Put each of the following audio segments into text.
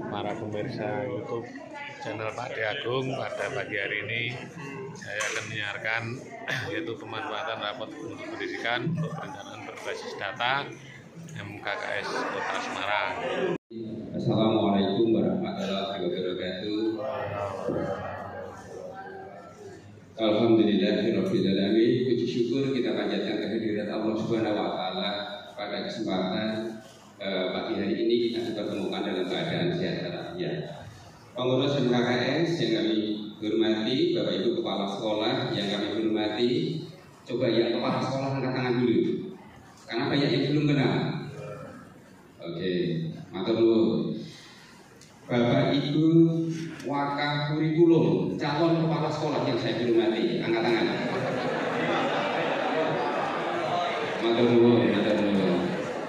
para pemirsa YouTube channel Pak De Agung. Pada pagi hari ini saya akan menyiarkan yaitu pemanfaatan rapot untuk pendidikan untuk perencanaan berbasis data MKKS Kota Semarang. Assalamualaikum warahmatullahi wabarakatuh. Alhamdulillahirabbil alamin. Puji syukur kita panjatkan kehadirat Allah Subhanahu wa taala pada kesempatan pagi hari ini kita dipertemukan dalam keadaan sehat walafiat. Pengurus MKKS yang kami hormati, Bapak Ibu Kepala Sekolah yang kami hormati, coba ya Kepala Sekolah angkat tangan dulu, karena banyak yang belum kenal. Oke, matur nuwun. Bapak Ibu Wakaf Kurikulum, calon kepala sekolah yang saya hormati, angkat tangan. Matur nuwun, matur nuwun.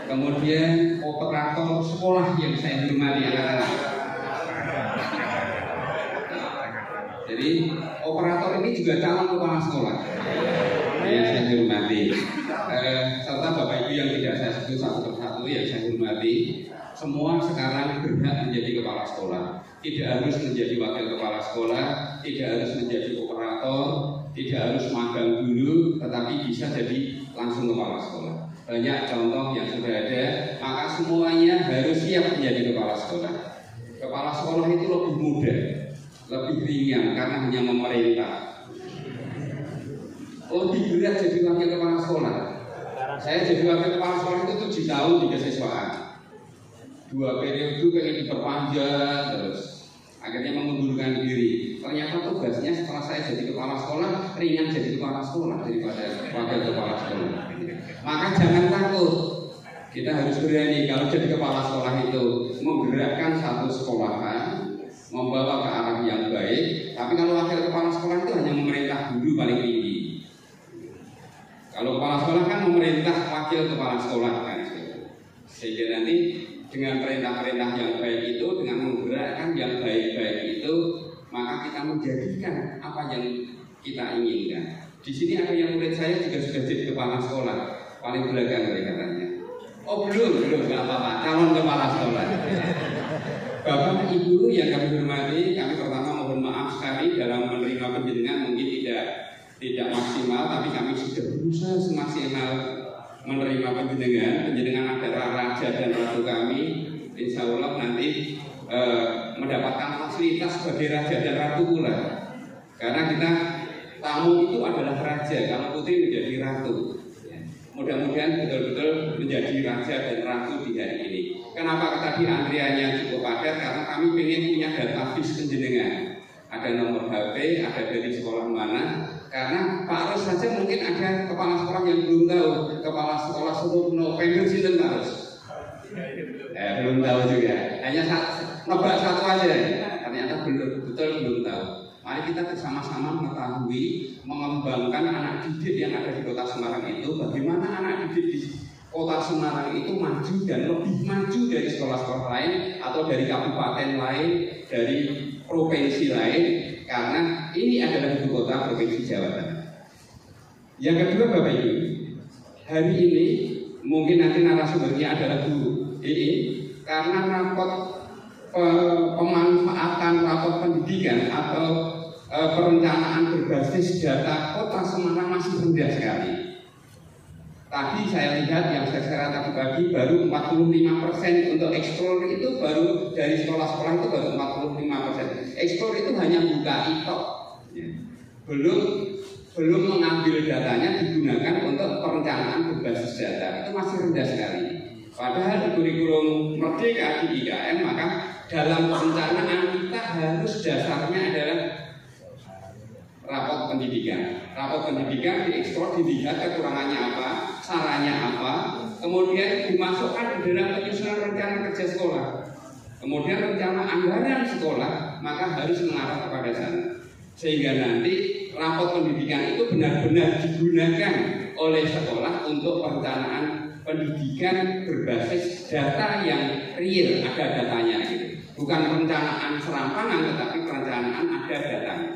Kemudian operator sekolah yang saya hormati, angkat tangan. Jadi operator ini juga calon kepala sekolah yang saya hormati. Serta Bapak Ibu yang tidak saya sebut satu persatu yang saya hormati. Semua sekarang berhak menjadi kepala sekolah. Tidak harus menjadi wakil kepala sekolah, tidak harus menjadi operator, tidak harus magang dulu, tetapi bisa jadi langsung kepala sekolah. Banyak contoh yang sudah ada, maka semuanya harus siap menjadi kepala sekolah. Kepala sekolah itu lebih mudah, lebih ringan karena hanya memerintah. Lebih berat jadi wakil kepala sekolah. Saya jadi wakil kepala sekolah itu 7 tahun di kesiswaan. 2 periode pengen diperpanjang terus, akhirnya mengundurkan diri. Ternyata tugasnya setelah saya jadi kepala sekolah ringan jadi kepala sekolah daripada wakil kepala sekolah. Maka jangan takut, kita harus berani kalau jadi kepala sekolah itu menggerakkan satu sekolahan, membawa ke arah yang baik. Tapi kalau wakil kepala sekolah itu hanya memerintah guru paling tinggi. Kalau kepala sekolah kan memerintah wakil kepala sekolah kan, sehingga nanti dengan perintah-perintah yang baik itu, dengan menggerakkan yang baik-baik itu, maka kita menjadikan apa yang kita inginkan. Di sini ada yang murid saya juga sudah jadi kepala sekolah, paling belakang dari katanya. Oh belum, nggak apa-apa, calon kepala sekolah. Bapak Ibu yang kami hormati, kami pertama mohon maaf sekali dalam menerima penjenengan mungkin tidak maksimal, tapi kami sudah berusaha semaksimal menerima penjenengan adalah raja dan ratu kami. Insya Allah nanti mendapatkan fasilitas sebagai raja dan ratu pula, karena kita tamu itu adalah raja, kalau putri menjadi ratu. Mudah-mudahan betul-betul menjadi raja dan ratu di hari ini. Kenapa tadi antriannya cukup padat? Karena kami ingin punya database penjenengan. Ada nomor HP, ada dari sekolah mana. Karena Pak Ros saja mungkin ada kepala sekolah yang belum tahu. Kepala sekolah Sutomo Pendul Sinten Pak Ros? Belum tahu juga. Hanya nebak satu aja. Ternyata belum tahu. Mari kita bersama-sama mengetahui, mengembangkan anak didik yang ada di Kota Semarang itu. Bagaimana anak didik di Kota Semarang itu maju dan lebih maju dari sekolah-sekolah lain atau dari kabupaten lain, dari provinsi lain, karena ini adalah ibu kota provinsi Jawa Tengah. Yang kedua Bapak Ibu, hari ini mungkin nanti narasumbernya adalah Bu Ii, karena rapot pemanfaatan rapot pendidikan atau perencanaan berbasis data Kota Semarang masih rendah sekali. Tadi saya lihat yang saya tadi pagi baru 45% untuk eksplor itu baru dari sekolah-sekolah itu baru 45%. Eksplor itu hanya buka itok, belum mengambil datanya digunakan untuk perencanaan berbasis data, itu masih rendah sekali. Padahal di kurikulum Merdeka di IKN maka dalam perencanaan kita harus dasarnya adalah rapot pendidikan. Rapot pendidikan diekspor, dilihat kekurangannya apa, caranya apa, kemudian dimasukkan di dalam penyusunan rencana kerja sekolah. Kemudian rencana anggaran sekolah maka harus mengarah kepada sana. Sehingga nanti rapot pendidikan itu benar-benar digunakan oleh sekolah untuk perencanaan pendidikan berbasis data yang real, ada datanya gitu. Bukan perencanaan serampangan, tetapi perencanaan ada datanya.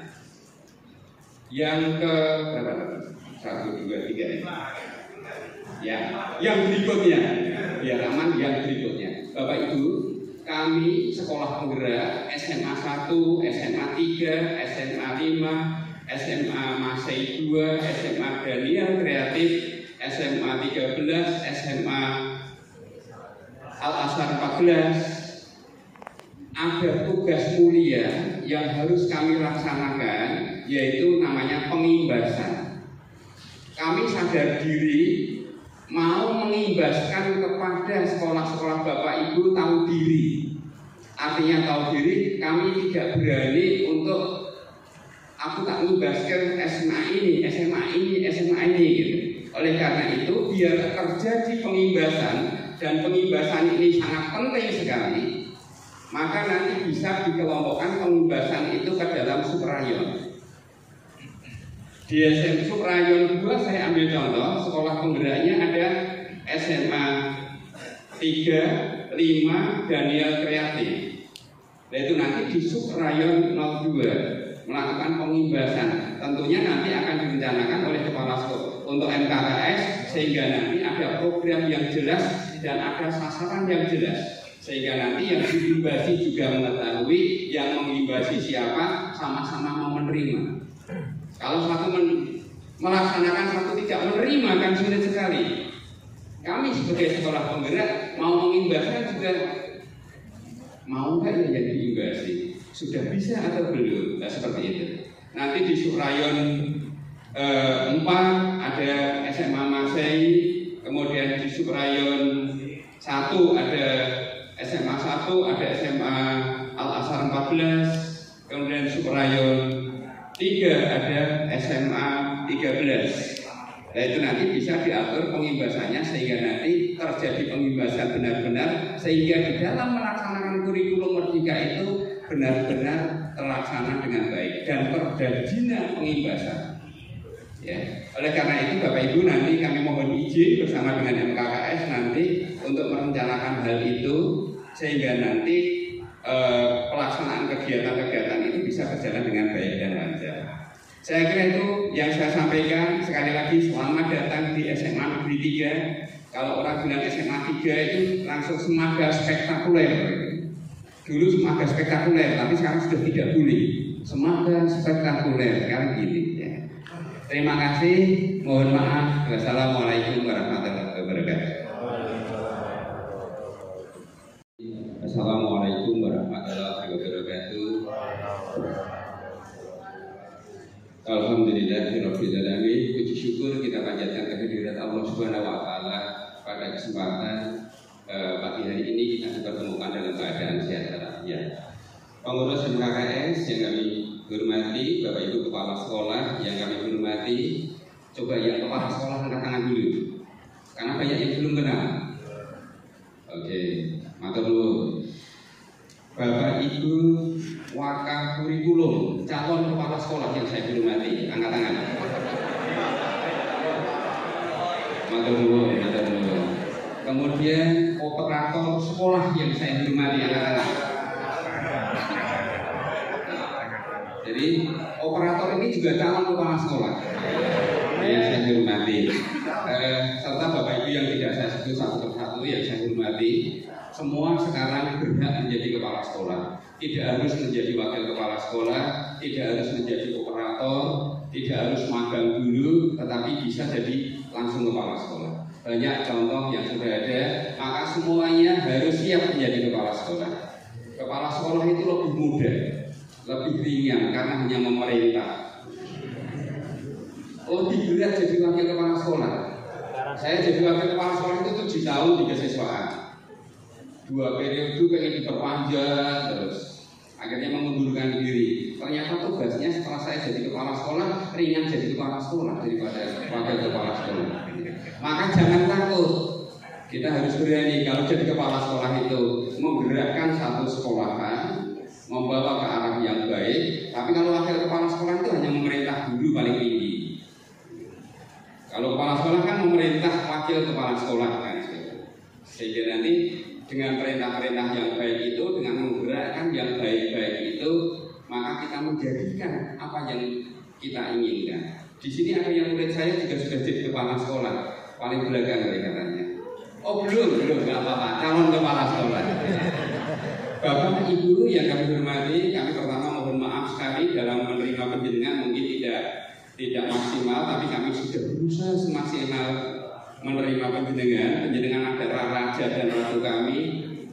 Yang ke berapa? 1, 2, 3 ya. Yang berikutnya, biar aman yang berikutnya. Bapak Ibu, kami sekolah penggerak SMA 1, SMA 3, SMA 5, SMA Masai 2, SMA Daniel Kreatif, SMA 13, SMA Al-Azhar 14, ada tugas mulia yang harus kami laksanakan, yaitu namanya pengimbasan. Kami sadar diri mau mengimbaskan kepada sekolah-sekolah Bapak Ibu tahu diri. Artinya tahu diri, kami tidak berani untuk aku tak mengimbaskan SMA ini, SMA ini, SMA ini gitu. Oleh karena itu, biar terjadi pengimbasan dan pengimbasan ini sangat penting sekali, maka nanti bisa dikelompokkan pengimbasan itu ke dalam subrayon. Di SMA Subrayon 2 saya ambil contoh, sekolah penggeraknya ada SMA 3, 5, Daniel Kreatif. Nah itu nanti di Subrayon 02 melakukan pengimbasan. Tentunya nanti akan direncanakan oleh kepala sekolah untuk MKKS, sehingga nanti ada program yang jelas dan ada sasaran yang jelas, sehingga nanti yang diimbasi juga mengetahui yang mengimbasi siapa, sama-sama mau menerima. Kalau satu melaksanakan, satu tidak menerima, kan sulit sekali. Kami sebagai sekolah penggerak mau mengimbaskan juga, mau nggak ya yang diimbasi? Sudah bisa atau belum? Nah, seperti itu. Nanti di Subrayon 4 ada SMA Masai, kemudian di Subrayon 1 ada SMA 1, ada SMA Al-Azhar 14, kemudian Subrayon 3 ada SMA 13. Nah itu nanti bisa diatur pengimbasannya sehingga nanti terjadi pengimbasan benar-benar, sehingga di dalam melaksanakan kurikulum Merdeka itu benar-benar terlaksana dengan baik dan terjadinya pengimbasan. Ya, oleh karena itu Bapak Ibu, nanti kami mohon izin bersama dengan MKKS nanti untuk merencanakan hal itu, sehingga nanti pelaksanaan kegiatan-kegiatan itu bisa berjalan dengan baik dan lancar. Saya kira itu yang saya sampaikan. Sekali lagi selamat datang di SMA Negeri 3. Kalau orang bilang SMA 3 itu langsung semaga spektakuler. Dulu semaga spektakuler, tapi sekarang sudah tidak boleh. Semaga spektakuler, sekarang gini ya. Terima kasih, mohon maaf. Wassalamualaikum warahmatullahi wabarakatuh. Assalamualaikum warahmatullahi wabarakatuh. Alhamdulillahirabbil alamin. Puji syukur kita panjatkan kehadirat Allah Subhanahu wa taala pada kesempatan pagi hari ini kita dipertemukan dalam keadaan sehat walafiat. Pengurus MKKS yang kami hormati, Bapak Ibu kepala sekolah yang kami hormati, coba yang kepala sekolah angkat tangan dulu. Karena banyak yang belum kenal. Oke, matur nuwun. Bapak Ibu Wakaf Kurikulum, calon kepala sekolah yang saya hormati, angkat tangan. Matur nuwun, matur nuwun. Kemudian operator sekolah yang saya hormati, angkat tangan. Jadi operator ini juga calon kepala sekolah yang saya hormati. Serta Bapak Ibu yang tidak saya sebut satu persatu yang saya hormati. Semua sekarang berhak menjadi kepala sekolah. Tidak harus menjadi wakil kepala sekolah, tidak harus menjadi operator, tidak harus magang dulu, tetapi bisa jadi langsung kepala sekolah. Banyak contoh yang sudah ada, maka semuanya harus siap menjadi kepala sekolah. Kepala sekolah itu lebih mudah, lebih ringan karena hanya memerintah. Lebih berat jadi wakil kepala sekolah. Saya jadi wakil kepala sekolah itu 7 tahun di kesiswaan. 2 periode pengen diperpanjang terus, akhirnya mengundurkan diri. Ternyata tugasnya setelah saya jadi kepala sekolah ringan jadi kepala sekolah daripada wakil kepala sekolah. Maka jangan takut, kita harus berani. Kalau jadi kepala sekolah itu menggerakkan satu sekolahan, membawa ke arah yang baik. Tapi kalau wakil kepala sekolah itu hanya memerintah dulu paling tinggi. Kalau kepala sekolah kan memerintah wakil kepala sekolah kan, sehingga nanti dengan perintah-perintah yang baik itu, dengan menggerakkan yang baik-baik itu, maka kita menjadikan apa yang kita inginkan. Di sini ada yang murid saya juga sudah jadi kepala sekolah, paling belakang dari katanya. Oh belum, nggak apa-apa, calon kepala sekolah. Bapak Ibu yang kami hormati, kami pertama mohon maaf sekali dalam menerima penjenengan mungkin tidak maksimal, tapi kami sudah berusaha semaksimal menerima penjenengan. Penjenengan adalah raja dan ratu kami.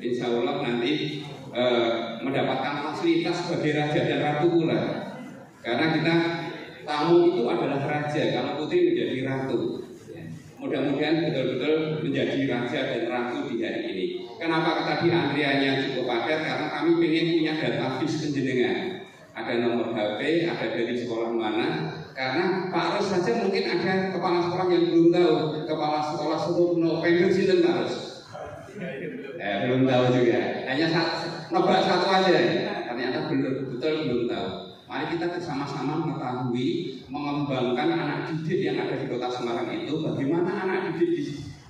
Insya Allah nanti mendapatkan fasilitas sebagai raja dan ratu pula. Karena kita tamu itu adalah raja, kalau putri menjadi ratu. Mudah-mudahan betul-betul menjadi raja dan ratu di hari ini. Kenapa tadi antriannya cukup padat? Karena kami ingin punya database penjenengan. Ada nomor HP, ada dari sekolah mana. Karena Pak Ros saja mungkin ada kepala sekolah yang belum tahu. Kepala sekolah seluruh November Sinten Pak Ros? Belum tahu juga. Hanya nebak satu aja. Ternyata belum tahu. Mari kita bersama-sama mengetahui, mengembangkan anak didik yang ada di Kota Semarang itu. Bagaimana anak didik di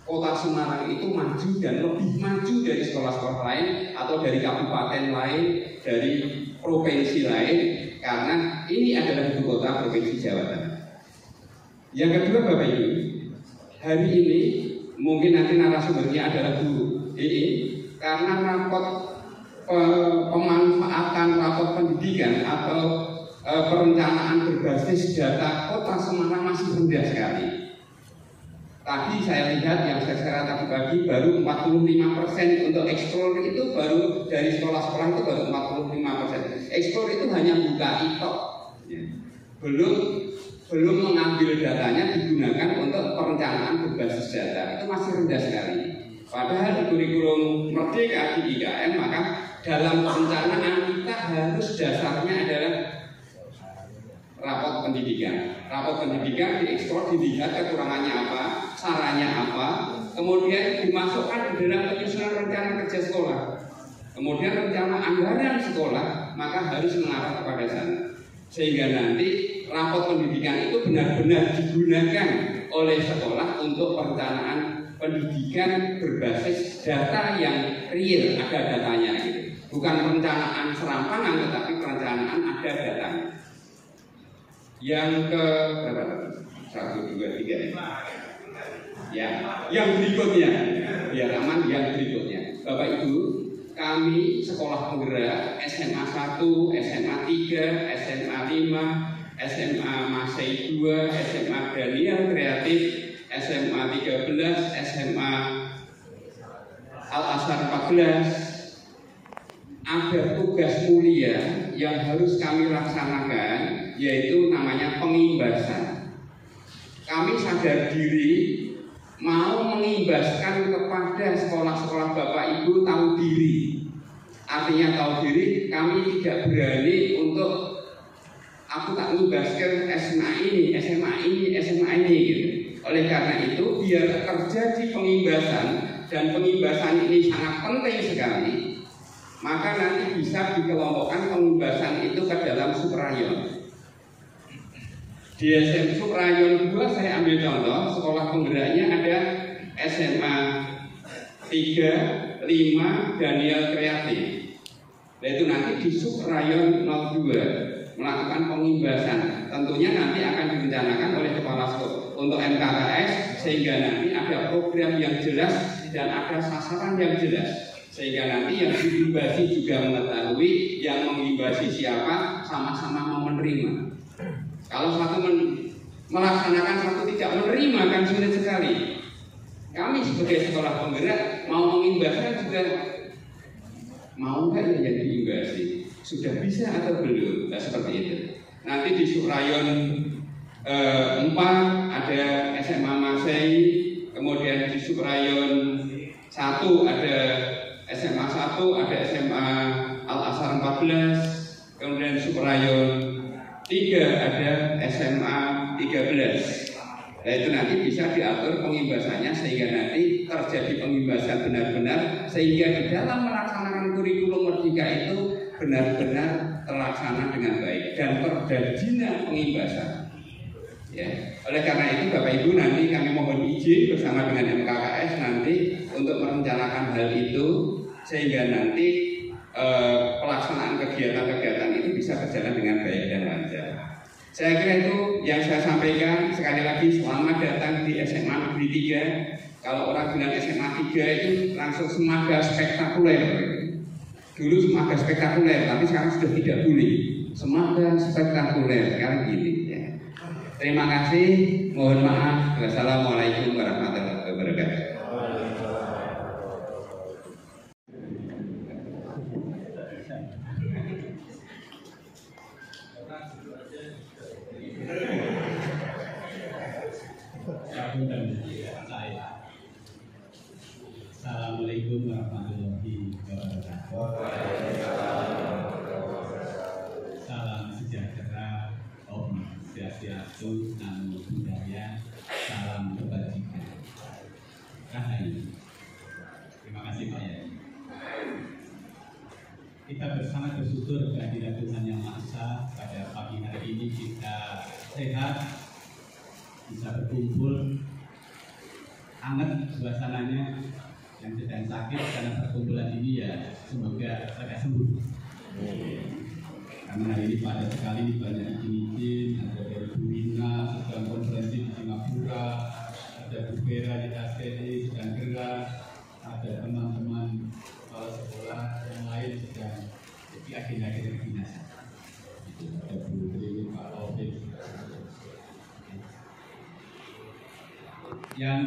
Kota Semarang itu maju dan lebih maju dari sekolah-sekolah lain atau dari kabupaten lain, dari provinsi lain, karena ini adalah ibu kota provinsi Jawa Tengah. Yang kedua Bapak Ibu, hari ini mungkin nanti narasumbernya adalah Bu Ii, karena rapot pemanfaatan rapot pendidikan atau perencanaan berbasis data Kota Semarang masih rendah sekali. Tadi saya lihat yang saya tadi pagi baru 45% untuk eksplor itu baru dari sekolah-sekolah itu baru 45%. Eksplor itu hanya buka itok, belum mengambil datanya digunakan untuk perencanaan berbasis data, itu masih rendah sekali. Padahal di kurikulum Merdeka di IKN, maka dalam perencanaan kita harus dasarnya adalah rapot pendidikan. Rapot pendidikan diekspor, dilihat kekurangannya apa, caranya apa, kemudian dimasukkan di dalam penyusunan rencana kerja sekolah. Kemudian rencana anggaran sekolah maka harus mengarah kepada sana. Sehingga nanti rapot pendidikan itu benar-benar digunakan oleh sekolah untuk perencanaan pendidikan berbasis data yang real, ada datanya gitu. Bukan perencanaan serampangan, tetapi perencanaan ada datanya. Yang ke berapa? 1, 2, 3 ya. Yang berikutnya, biar aman, yang berikutnya. Bapak Ibu, kami sekolah penggerak SMA 1, SMA 3, SMA 5, SMA Masai 2, SMA Daniel Kreatif, SMA 13, SMA Al-Azhar 14, ada tugas mulia yang harus kami laksanakan, yaitu namanya pengimbasan. Kami sadar diri mau mengimbaskan kepada sekolah-sekolah Bapak Ibu tahu diri. Artinya tahu diri, kami tidak berani untuk aku tak mengimbaskan SMA ini, SMA ini, SMA ini gitu. Oleh karena itu, biar terjadi pengimbasan dan pengimbasan ini sangat penting sekali, maka nanti bisa dikelompokkan pengimbasan itu ke dalam subrayon. Di SMA Subrayon 2 saya ambil contoh, sekolah penggeraknya ada SMA 3, 5, Daniel Kreatif. Nah itu nanti di Subrayon 02 melakukan pengimbasan. Tentunya nanti akan direncanakan oleh kepala sekolah untuk MKKS, sehingga nanti ada program yang jelas dan ada sasaran yang jelas. Sehingga nanti yang diimbasi juga mengetahui yang mengimbasi siapa, sama-sama mau menerima. Kalau satu melaksanakan, satu tidak menerima kan sulit sekali. Kami sebagai sekolah penggerak mau mengimbaskan juga mau nggak ya yang diimbasi? Sudah bisa atau belum? Nah, seperti itu. Nanti di Subrayon 4 ada SMA Masai, kemudian di Subrayon 1 ada SMA 1, ada SMA Al-Azhar 14, kemudian di Subrayon 3 ada SMA 13. Nah itu nanti bisa diatur pengimbasannya sehingga nanti terjadi pengimbasan benar-benar, sehingga di dalam melaksanakan kurikulum Merdeka itu benar-benar terlaksana dengan baik dan terjadinya pengimbasan. Ya. Oleh karena itu Bapak Ibu, nanti kami mohon izin bersama dengan MKKS nanti untuk merencanakan hal itu sehingga nanti pelaksanaan kegiatan-kegiatan itu bisa berjalan dengan baik dan lancar. Saya kira itu yang saya sampaikan. Sekali lagi selamat datang di SMA Negeri 3. Kalau orang bilang SMA 3 itu langsung semangat spektakuler. Dulu semakin spektakuler, tapi sekarang sudah tidak boleh. Semakin spektakuler sekarang gini ya. Terima kasih, mohon maaf. Wassalamualaikum warahmatullahi wabarakatuh. Assalamualaikum warahmatullahi wabarakatuh. Salam sejahtera, Om Swastiastu, Namo Buddhaya, salam kebajikan. Rahayu. Terima kasih Pak Yai. Kita bersama bersyukur kehadirat Tuhan Yang Maha Esa. Pada pagi hari ini kita sehat, bisa berkumpul, hangat suasananya. Yang sedang sakit karena perkumpulan ini ya semoga agak sembuh. Karena hari ini padat sekali, banyak izin, ada dari Bu Rina sedang konferensi di Singapura, ada Bu Vera di Taskendi sedang gerak, ada teman-teman kepala sekolah yang lain sedang jadi agenda-agenda kedinasan. Ada Bu Tri, Pak Taufik. Yang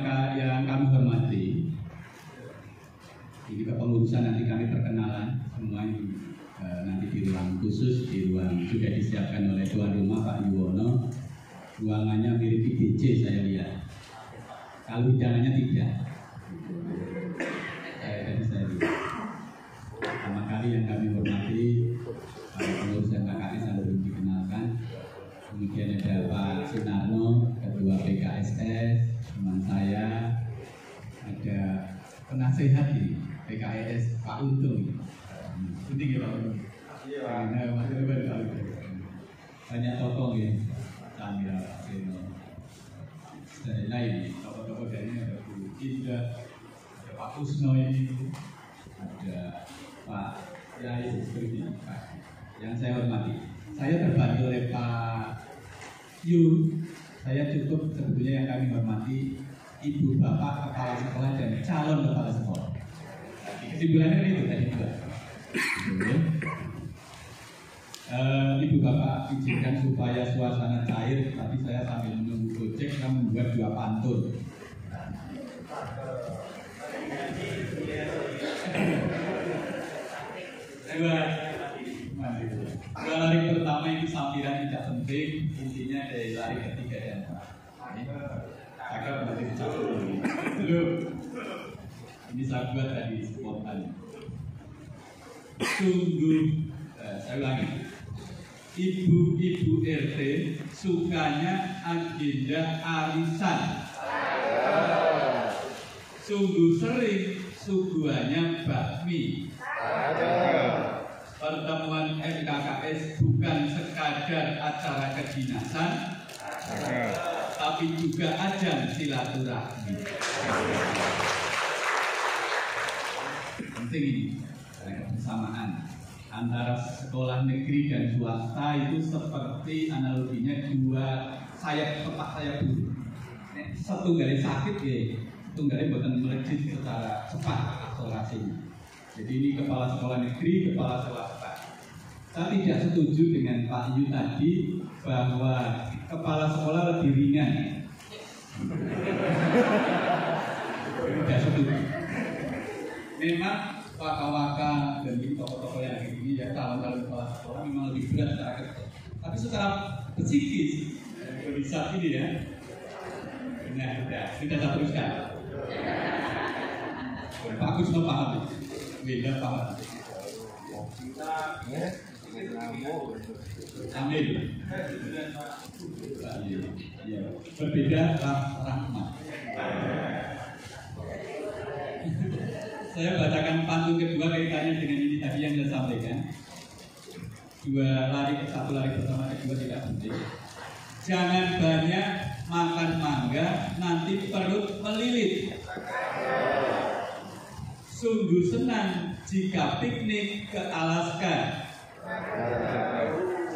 kami hormati, ini kepengurusan nanti kami perkenalan semua ini nanti di ruang khusus, di ruang sudah disiapkan oleh tuan rumah Pak Yuwono. Ruangannya mirip IDC saya lihat. Kalau hidangannya tidak. Saya lihat. Pertama kali yang kami hormati pengurus dan KKS yang belum dikenalkan. Kemudian ada Pak Sunarno, Ketua PKSS, teman saya. Ada penasehat ini. PKS Pak Untung, penting ya Pak Untung. Karena masih banyak tokoh ya, Samira, Pak Seno, dan lain. Tokoh-tokoh dari ada Bu Indra, ada Pak Usno ini, ada Pak Yai seperti Pak. Yang saya hormati, saya terbantu oleh Pak Yu. Saya cukup sebetulnya yang kami hormati Ibu Bapak Kepala Sekolah dan calon Kepala Sekolah. Kesimpulannya itu tadi juga. Ibu Bapak izinkan supaya suasana cair, tapi saya sambil menunggu Gojek kita membuat 2 pantun. Dua lari pertama itu sampiran tidak penting, intinya dari lari ketiga dan cakap nanti dicatat dulu. Ini saya buat tadi spontan. Sungguh, saya ulangi. Ibu-ibu RT sukanya agenda arisan. Sungguh sering suguhannya bakmi. Pertemuan MKKS bukan sekadar acara kedinasan, tapi juga ajang silaturahmi. Penting ini, karena kebersamaan antara sekolah negeri dan swasta itu seperti analoginya 2 sayap petak sayap burung. Satu kali sakit ya, satu kali bukan melejit secara cepat akselerasinya. Jadi ini kepala sekolah negeri, kepala sekolah swasta. Saya tidak setuju dengan Pak Yu tadi bahwa kepala sekolah lebih ringan. Tidak setuju. Memang waka-waka dan ini tokoh-tokoh yang ini ya calon-calon kepala sekolah memang lebih berat secara kerja. Tapi secara psikis bisa ini ya. Nah, kita teruskan. Pak Agus mau paham, beda paham. Amin. Berbeda rahmat. Saya bacakan pantun kedua kaitannya dengan ini tadi yang saya sampaikan. Satu lari pertama, kedua tidak penting. Jangan banyak makan mangga, nanti perut melilit. Sungguh senang jika piknik ke Alaska.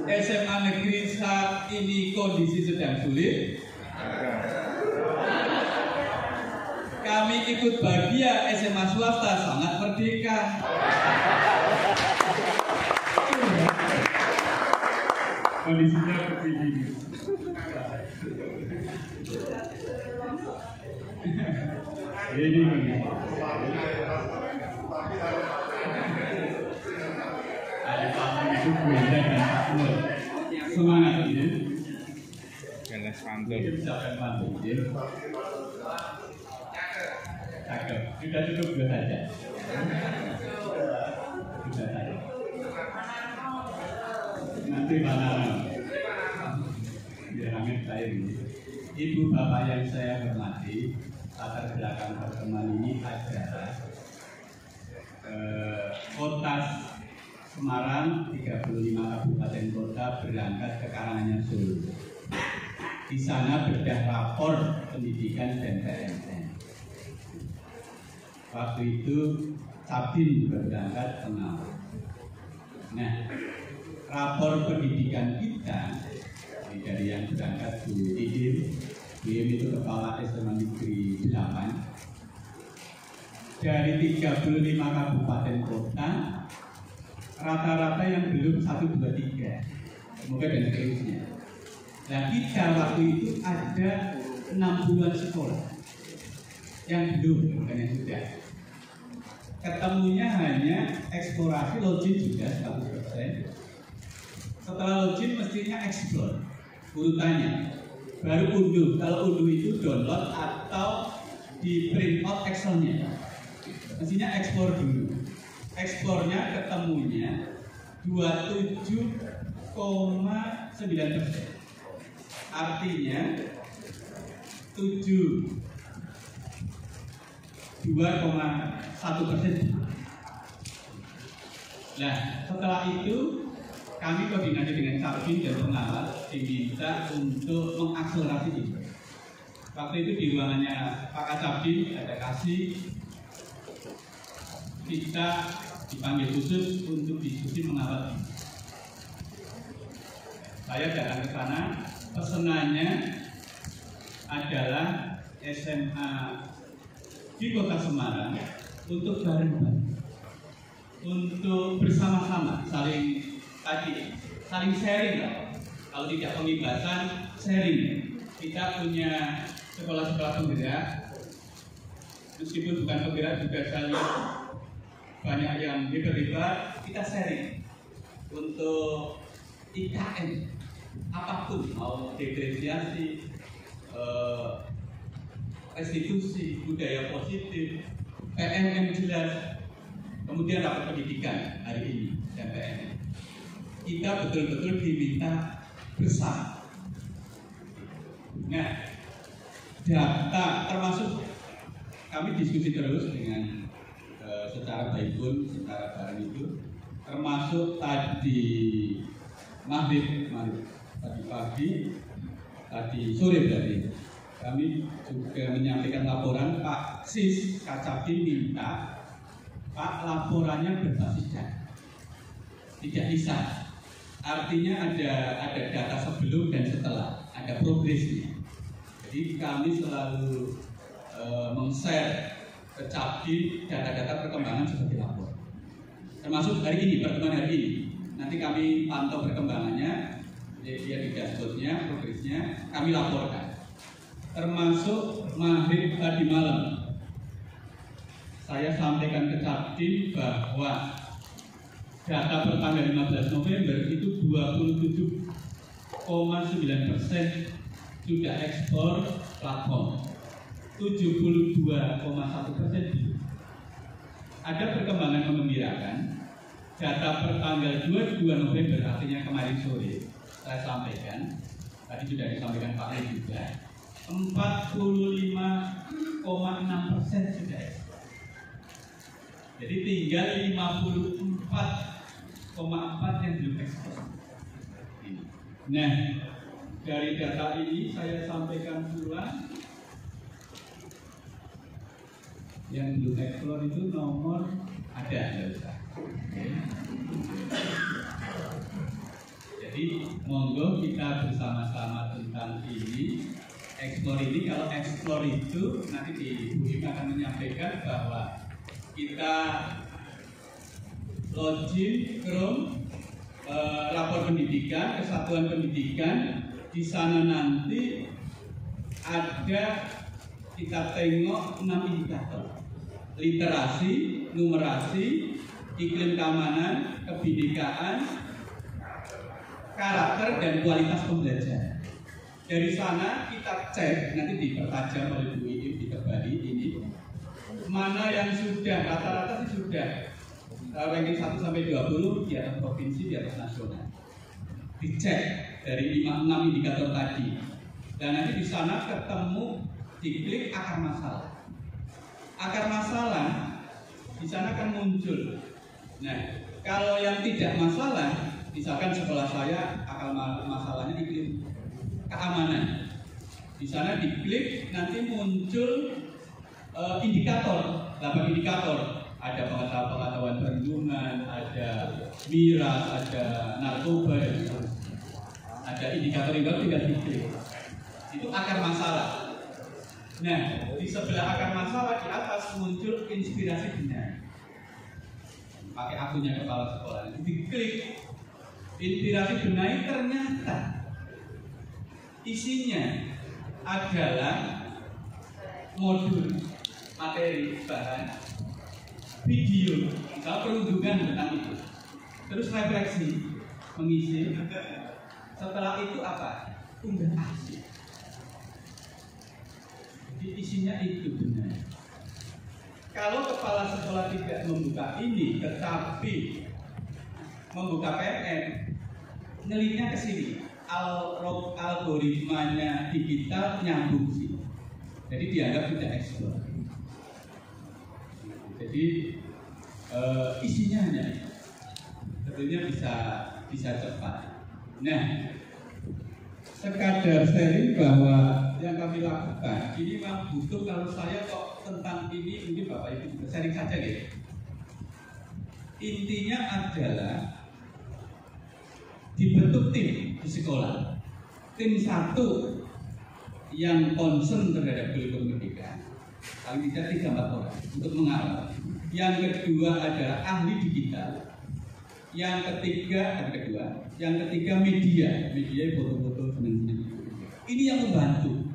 SMA negeri saat ini kondisi sedang sulit. Kami ikut bahagia, SMA swasta sangat merdeka. Kondisinya seperti ini. Ini Ada pantun itu beda dan makmur. Semangat ini. Ganas pantun. Ucapkan pantun ini. Cakep. Sudah cukup dua saja. Sudah saja. Nanti mana? Biar Hamid saya ini. Ibu bapak yang saya hormati, latar belakang pertemuan ini adalah kota Semarang, 35 kabupaten kota berangkat ke Karanganyar Solo. Di sana bedah rapor pendidikan dan PNN. Waktu itu Sabin juga berangkat pengawal. Nah, rapor pendidikan kita dari yang berangkat Bu Idim itu kepala SMA Negeri 8. Dari 35 kabupaten kota, rata-rata yang belum 1, 2, 3, semoga dan seterusnya. Nah, kita waktu itu ada 6 bulan sekolah yang belum, bukan yang sudah. Ketemunya hanya eksplorasi, login juga 100%. Setelah login mestinya explore urutannya, baru unduh. Kalau unduh itu download atau di print out Excelnya. Mestinya explore dulu. Explore-nya ketemunya 27,9%. Artinya 2,1%. Nah, setelah itu kami koordinasi dengan Sabin dan pengawas diminta untuk mengakselerasi itu. Waktu itu di ruangannya Pak Sabin ada kasih, kita dipanggil khusus untuk diskusi mengawal ini. Saya datang ke sana, pesenannya adalah SMA di Kota Semarang untuk bareng-bareng, untuk bersama-sama saling sharing lah. Kalau tidak pengibasan, sharing. Kita punya sekolah-sekolah penggerak, meskipun bukan penggerak juga saya banyak yang hebat-hebat, kita sharing untuk IKN apapun, mau depresiasi, restitusi, budaya positif, PNN jelas, kemudian rapat pendidikan hari ini dan PNN. Kita betul-betul diminta bersama. Nah, data termasuk kami diskusi terus dengan secara baik pun, secara bareng itu, termasuk tadi maghrib tadi pagi, tadi sore berarti kami juga menyampaikan laporan. Pak Sis Kacapi minta Pak laporannya berbasis data, tidak bisa. Artinya ada data sebelum dan setelah, ada progresnya. Jadi kami selalu meng-share ke Capdi data-data perkembangan seperti lapor. Termasuk hari ini, pertemuan hari ini. Nanti kami pantau perkembangannya, dia di dashboardnya, progresnya, kami laporkan. Termasuk maghrib tadi malam, saya sampaikan ke Capdi bahwa data per tanggal 15 November itu 27,9% sudah ekspor platform, 72,1% belum. Ada perkembangan mengembirakan. Data per tanggal 22 November, artinya kemarin sore, saya sampaikan, tadi sudah disampaikan Pak Lee juga, 45,6% sudah ekspor. Jadi tinggal 54,4 yang belum ekspor. Nah, dari data ini saya sampaikan pula yang belum ekspor itu nomor ada, nggak usah. Jadi monggo kita bersama-sama tentang ini Explore ini, kalau explore itu nanti di UIM akan menyampaikan bahwa kita login Chrome lapor pendidikan, kesatuan pendidikan. Di sana nanti ada, kita tengok 6 indikator: literasi, numerasi, iklim keamanan, kebinekaan, karakter, dan kualitas pembelajaran. Dari sana kita cek, nanti dipertajam oleh Bu Iim, ditebali ini mana yang sudah, rata-rata sih sudah ranking 1 sampai 20 di atas provinsi, di atas nasional. Dicek dari 5-6 indikator tadi, dan nanti di sana ketemu, diklik akar masalah. Akar masalah di sana akan muncul. Nah, kalau yang tidak masalah, misalkan sekolah saya akar masalahnya diklik keamanan. Di sana diklik, nanti muncul indikator, 8 indikator. Ada pengetahuan perlindungan, ada miras, ada narkoba, ada indikator yang tinggal diklik. Itu akar masalah. Nah, di sebelah akar masalah di atas muncul inspirasi benar. Pakai akunnya kepala sekolah itu diklik. Inspirasi benar ternyata isinya adalah modul materi bahan video, misalnya perundungan tentang itu, terus refleksi, mengisi. Setelah itu apa? Unggah aksi. Jadi isinya itu benar. Kalau kepala sekolah tidak membuka ini, tetapi membuka PMN, ngelitnya ke sini, algoritmanya digital nyambung sih. Jadi dianggap tidak eksplor. Jadi isinya hanya itu. Tentunya bisa cepat. Nah, sekadar sharing bahwa yang kami lakukan ini memang butuh, kalau saya kok tentang ini mungkin Bapak Ibu juga sharing saja gitu. Intinya adalah dibentuk tim di sekolah. Tim 1 yang concern terhadap kurikulum pendidikan, paling tidak 3-4 orang untuk mengawal. Yang kedua adalah ahli digital. Yang ketiga media foto-foto senang-senang. Ini yang membantu,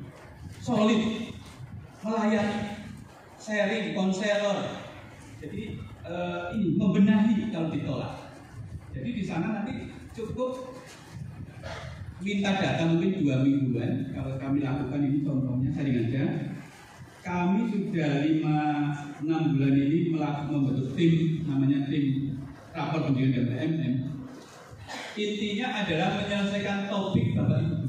solid, melayani, sharing, konselor. Jadi ini membenahi kalau ditolak. Jadi di sana nanti cukup minta data mungkin 2 mingguan. Kalau kami lakukan ini contohnya sharing aja. Kami sudah 5-6 bulan ini membentuk tim, namanya tim rapor pendidikan dan PMN. Intinya adalah menyelesaikan topik Bapak Ibu.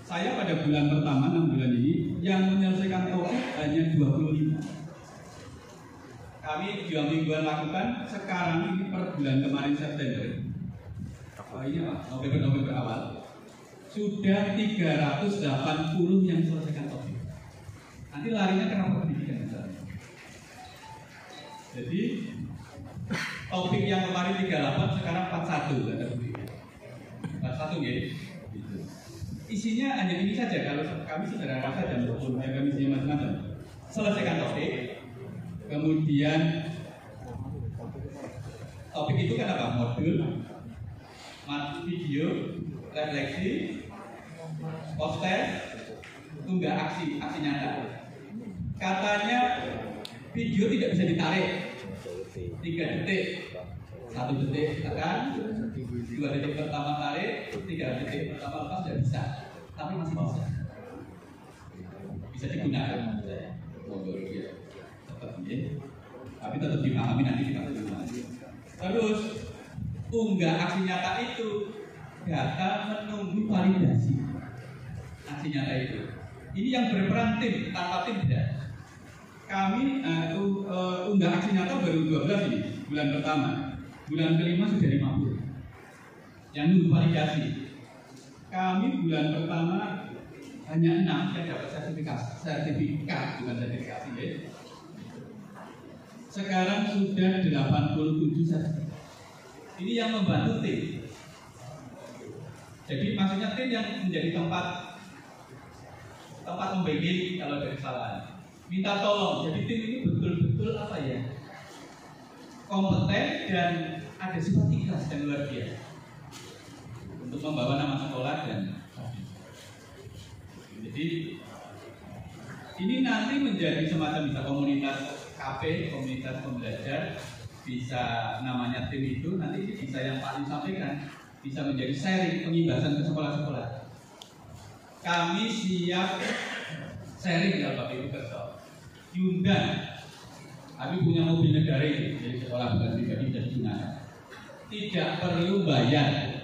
Saya pada bulan pertama 6 bulan ini yang menyelesaikan topik hanya 25. Kami 2 mingguan lakukan, sekarang ini per bulan kemarin September. Ini Pak, November awal sudah 380 yang selesaikan topik. Nanti larinya ke rapor pendidikan misalnya. Jadi topik yang kemarin 38 sekarang 41 kata Bu. 41 ya. Gitu. Isinya hanya ini saja, kalau kami sederhana saja, kami isinya macam-macam. Selesaikan topik, kemudian topik itu kan apa? Modul, video, refleksi, poster, unggah aksi nyata. Katanya video tidak bisa ditarik 3 detik, 1 detik tekan, 2 detik pertama tarik, 3 detik pertama lepas, tidak bisa, tapi masih bisa digunakan. Tapi tetap dipahami, nanti kita pahami. Terus unggah aksi nyata itu data menunggu validasi aksi nyata itu. Ini yang berperan tim, tanpa tim tidak. Kami unggah aksi nyata baru 12 ini, bulan pertama. Bulan kelima sudah 50 yang nunggu validasi. Kami bulan pertama hanya 6 yang dapat sertifikat bukan sertifikasi ya. Sekarang sudah 87 sertifikat. Ini yang membantu tim. Jadi maksudnya tim yang menjadi tempat tempat membimbing kalau ada kesalahan. Minta tolong. Jadi tim ini betul-betul apa ya? Kompeten dan ada sifat ikhlas yang luar biasa untuk membawa nama sekolah dan jadi ini nanti menjadi semacam bisa komunitas KP, komunitas pembelajar, bisa namanya tim itu nanti bisa yang Pak Yu sampaikan bisa menjadi sharing pengibasan ke sekolah-sekolah. Kami siap sharing kalau Bapak Ibu kerja. Diundang. Kami punya mobil negara ini, jadi sekolah bukan pribadi bisa digunakan. Tidak perlu bayar.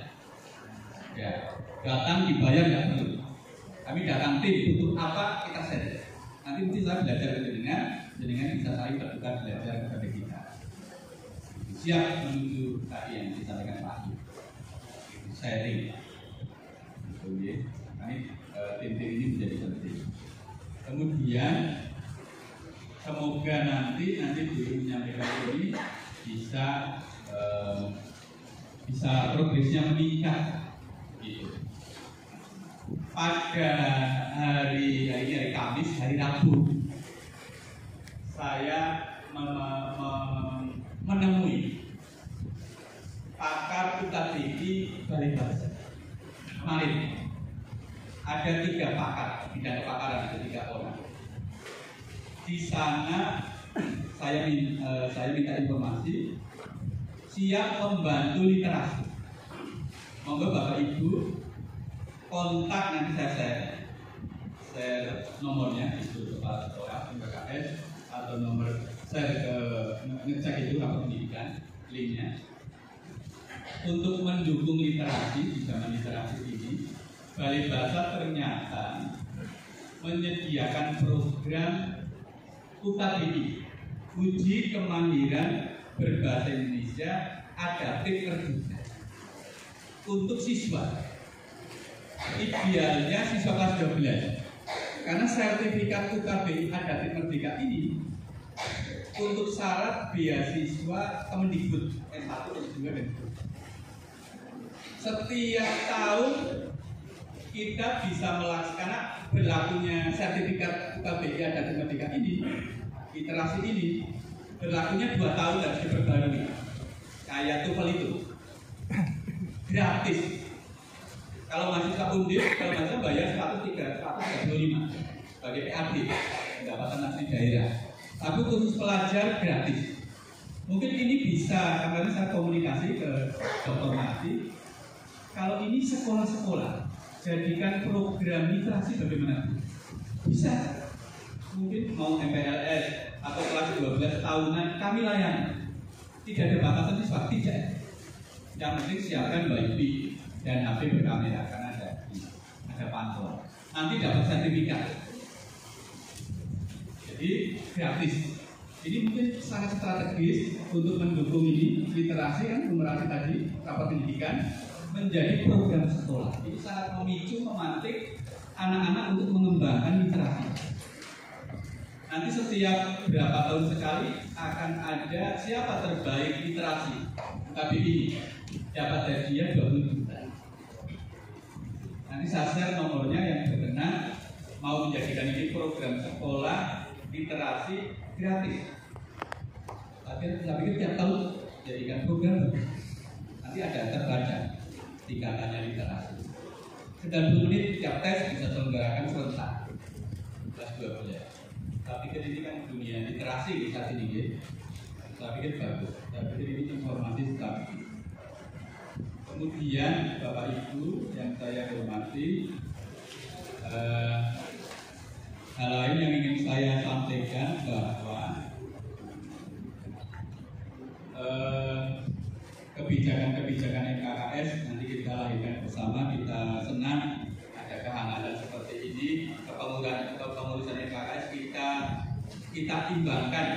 Ya, datang dibayar nggak perlu. Kami datang tim untuk apa kita sharing. Nanti mungkin saya belajar dengan bisa saling terbuka belajar kepada kita. Siap menuju tadi yang disampaikan Pak Yu. Sharing. Oke, kami tim-tim ini menjadi penting. Kemudian semoga nanti guru menyampaikan ini bisa progresnya meningkat. Gitu. Pada hari Kamis, hari Rabu, saya menemui pakar UKBI Balai Bahasa. Kemarin ada 3 pakar bidang kepakaran, ada 3 orang. Di sana saya minta informasi, siap membantu literasi. Monggo Bapak Ibu kontak, nanti saya share nomornya itu kepala sekolah PKS atau nomor share ke ngecek itu rapor pendidikan linknya untuk mendukung literasi di zaman literasi ini. Balai Bahasa ternyata menyediakan program UKBI, uji kemandirian berbahasa Indonesia adaptif terbuka untuk siswa. Idealnya siswa kelas 12, karena sertifikat UKBI adaptif merdeka ini untuk syarat beasiswa Kemendikbud S1, S2 dan S3. Setiap tahun kita bisa melaksanakan berlakunya sertifikat UKBI adaptif merdeka ini, literasi ini berlakunya 2 tahun harus diperbarui. Kayak TOEFL itu gratis. Kalau mahasiswa undip, kalau mahasiswa bayar 135 sebagai PAD, pendapatan asli daerah. Tapi khusus pelajar gratis. Mungkin ini bisa, karena saya komunikasi ke Dr. Mati. Kalau ini sekolah-sekolah, jadikan program literasi bagaimana? Bisa. Mungkin mau MPLS atau kelas 12 tahunan kami layani. Tidak ada batasan siswa, tidak. Yang penting siapkan wifi dan HP berkamera karena ada pantau. Nanti dapat sertifikat. Jadi gratis. Ini mungkin sangat strategis untuk mendukung ini literasi kan numerasi tadi rapat pendidikan menjadi program sekolah. Ini sangat memicu memantik anak-anak untuk mengembangkan literasi. Nanti setiap berapa tahun sekali akan ada siapa terbaik literasi UKBI ini dapat hadiah 20 juta. Nanti saya share nomornya yang berkenan mau menjadikan ini program sekolah literasi gratis. Tapi saya pikir tiap tahun jadikan program nanti ada terbaca tingkatannya literasi. 90 menit tiap tes bisa selenggarakan serentak kelas 12. Saya pikir ini kan dunia literasi di saat ini. Saya pikir bagus. Saya pikir ini informasi stabil. Kemudian Bapak Ibu yang saya hormati, hal lain yang ingin saya sampaikan bahwa kebijakan-kebijakan NKKS nanti kita lahirkan bersama, kita senang ada kehangatan seperti ini. Kepengurusan NKKS kita imbangkan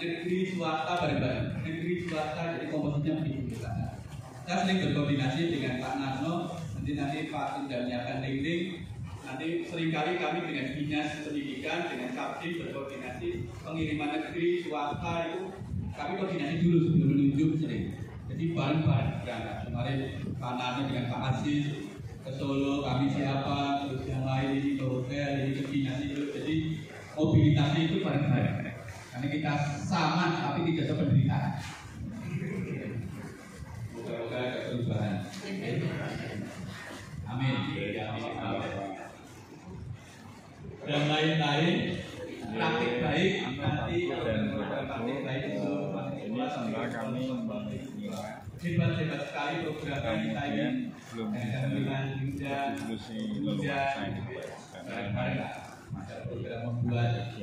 negeri swasta bareng-bareng. Negeri swasta jadi komposisinya begitu besar. Saya sering berkoordinasi dengan Pak Narno, nanti Pak sudah menyiapkan link. Nanti seringkali kami dengan dinas pendidikan, dengan Sabdi berkoordinasi pengiriman negeri swasta itu kami koordinasi dulu sebelum menunjuk sering. Jadi bareng-bareng berangkat. Kemarin Pak Narno dengan Pak Aziz ke ke Solo, kami siapa, terus yang lain ini ke hotel, ini ke dinas itu. Jadi mobilitasnya itu bareng-bareng. Karena kita sama tapi tidak sependeritaan. Moga-moga ada perubahan. Amin. Dan lain-lain praktik baik nanti praktik baik itu ini sebenarnya kami menilai hebat sekali program kita ini dengan muda program membuat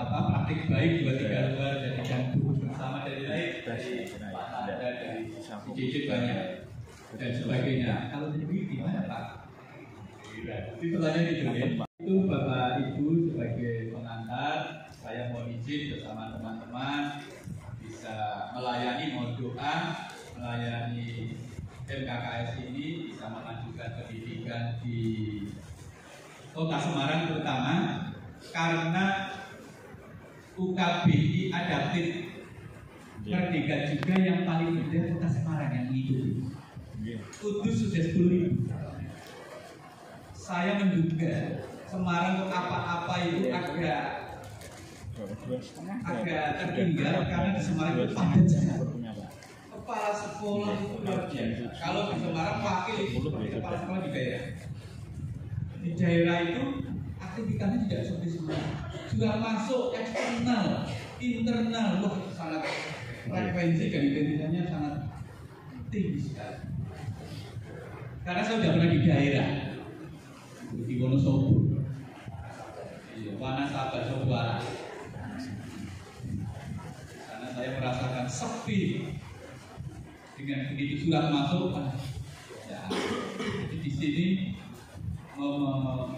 praktik baik 2-3 luar dan buku bersama dari lain dari ICC banyak dan sebagainya. Kalau sendiri gimana Pak? Itu tanya gitu ya. Itu Bapak Ibu sebagai pengantar, saya mau izin bersama teman-teman bisa melayani, mau doa, melayani MKKS ini bisa memajukan pendidikan di Kota Semarang terutama karena UKBI adaptif Merdeka juga yang paling mudah Kota Semarang yang mengikuti. Kudus sudah 10.000. Saya menduga Semarang apa-apa itu agak tertinggal karena di Semarang itu padat jalan. Kepala sekolah itu luar biasa. Kalau di Semarang wakil itu seperti kepala sekolah di daerah. Di daerah itu aktivitasnya tidak seperti Semarang. Sudah masuk eksternal, internal, wah sangat frekuensi dan intensitasnya sangat tinggi sekali. Karena saya sudah pernah di daerah di Wonosobo. Wanasaba Sobara. Karena saya merasakan sepi dengan begitu surat masuk. Ya, jadi di sini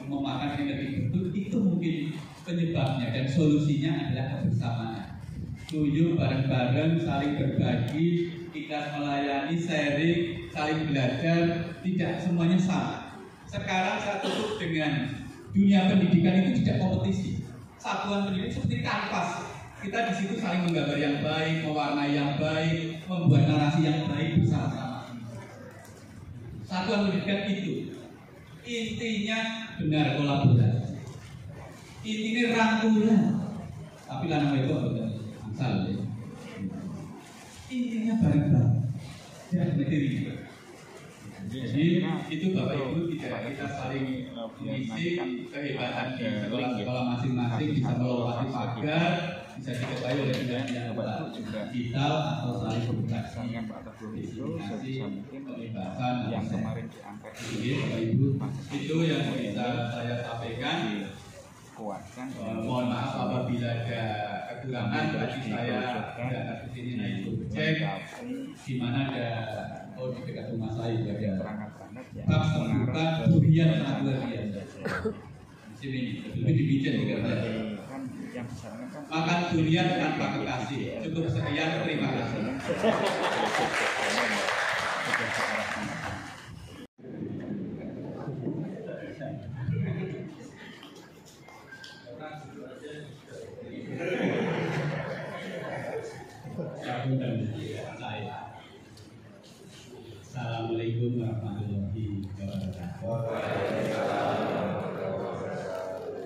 memakan energi itu mungkin penyebabnya dan solusinya adalah kebersamaan. Setuju bareng-bareng, saling berbagi, ikhlas melayani, sharing, saling belajar, tidak semuanya sama. Sekarang saya tutup dengan dunia pendidikan itu tidak kompetisi. Satuan pendidikan seperti kanvas. Kita di situ saling menggambar yang baik, mewarnai yang baik, membuat narasi yang baik bersama-sama. Satuan pendidikan itu intinya benar kolaborasi. Intinya rangkulan. Tapi lanang itu bukan asal ya. Intinya bareng-bareng. Tidak materi. Jadi itu Bapak Ibu tidak kita saling mengisi kehebatan di sekolah-sekolah masing-masing bisa melewati pagar, bisa diketahui oleh yang digital atau saling berinteraksi pembebasan yang kemarin diangkat. Jadi Bapak Ibu itu yang bisa saya sampaikan. Mohon maaf apabila ada kekurangan, tadi saya datang ke sini naik cek di mana ada di dekat rumah saya ada bab terbuka durian sangat luar biasa. Di sini lebih dibikin juga saya. Makan durian tanpa kekasih. Cukup sekian, terima kasih. Assalamualaikum warahmatullahi wabarakatuh.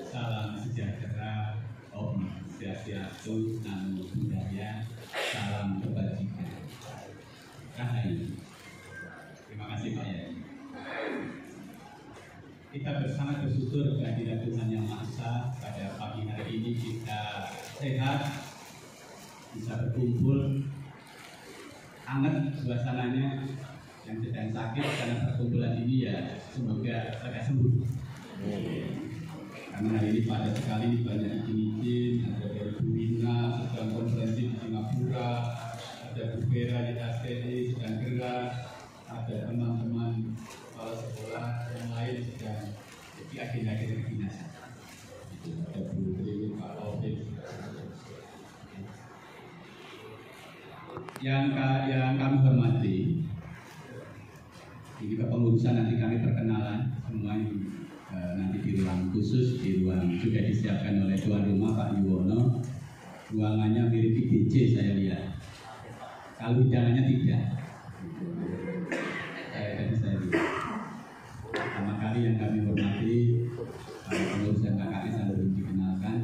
Salam sejahtera, Om Swastiastu, Namo Buddhaya, salam kebajikan. Rahayu. Terima kasih Pak Yai. Kita bersama bersyukur kehadiran Tuhan Yang Maha Esa pada pagi hari ini kita sehat, bisa berkumpul, hangat suasananya. Yang sedang sakit karena perkumpulan ini ya semoga lekas sembuh. Karena hari ini padat sekali, banyak izin, ada dari Bu Rina sedang konferensi di Singapura, ada Bu Vera di Taskendi sedang gerak, ada teman-teman kepala sekolah yang lain sedang jadi agenda-agenda kedinasan. Ada Bu Tri, Pak Taufik. Yang kami hormati, ini kepengurusan nanti kami perkenalan semua ini nanti di ruang khusus, di ruang juga disiapkan oleh tuan rumah Pak Yuwono. Ruangannya mirip IBC saya lihat. Kalau hidangannya tidak. saya dulu. Pertama kali yang kami hormati para pengurus dan KKS yang belum dikenalkan.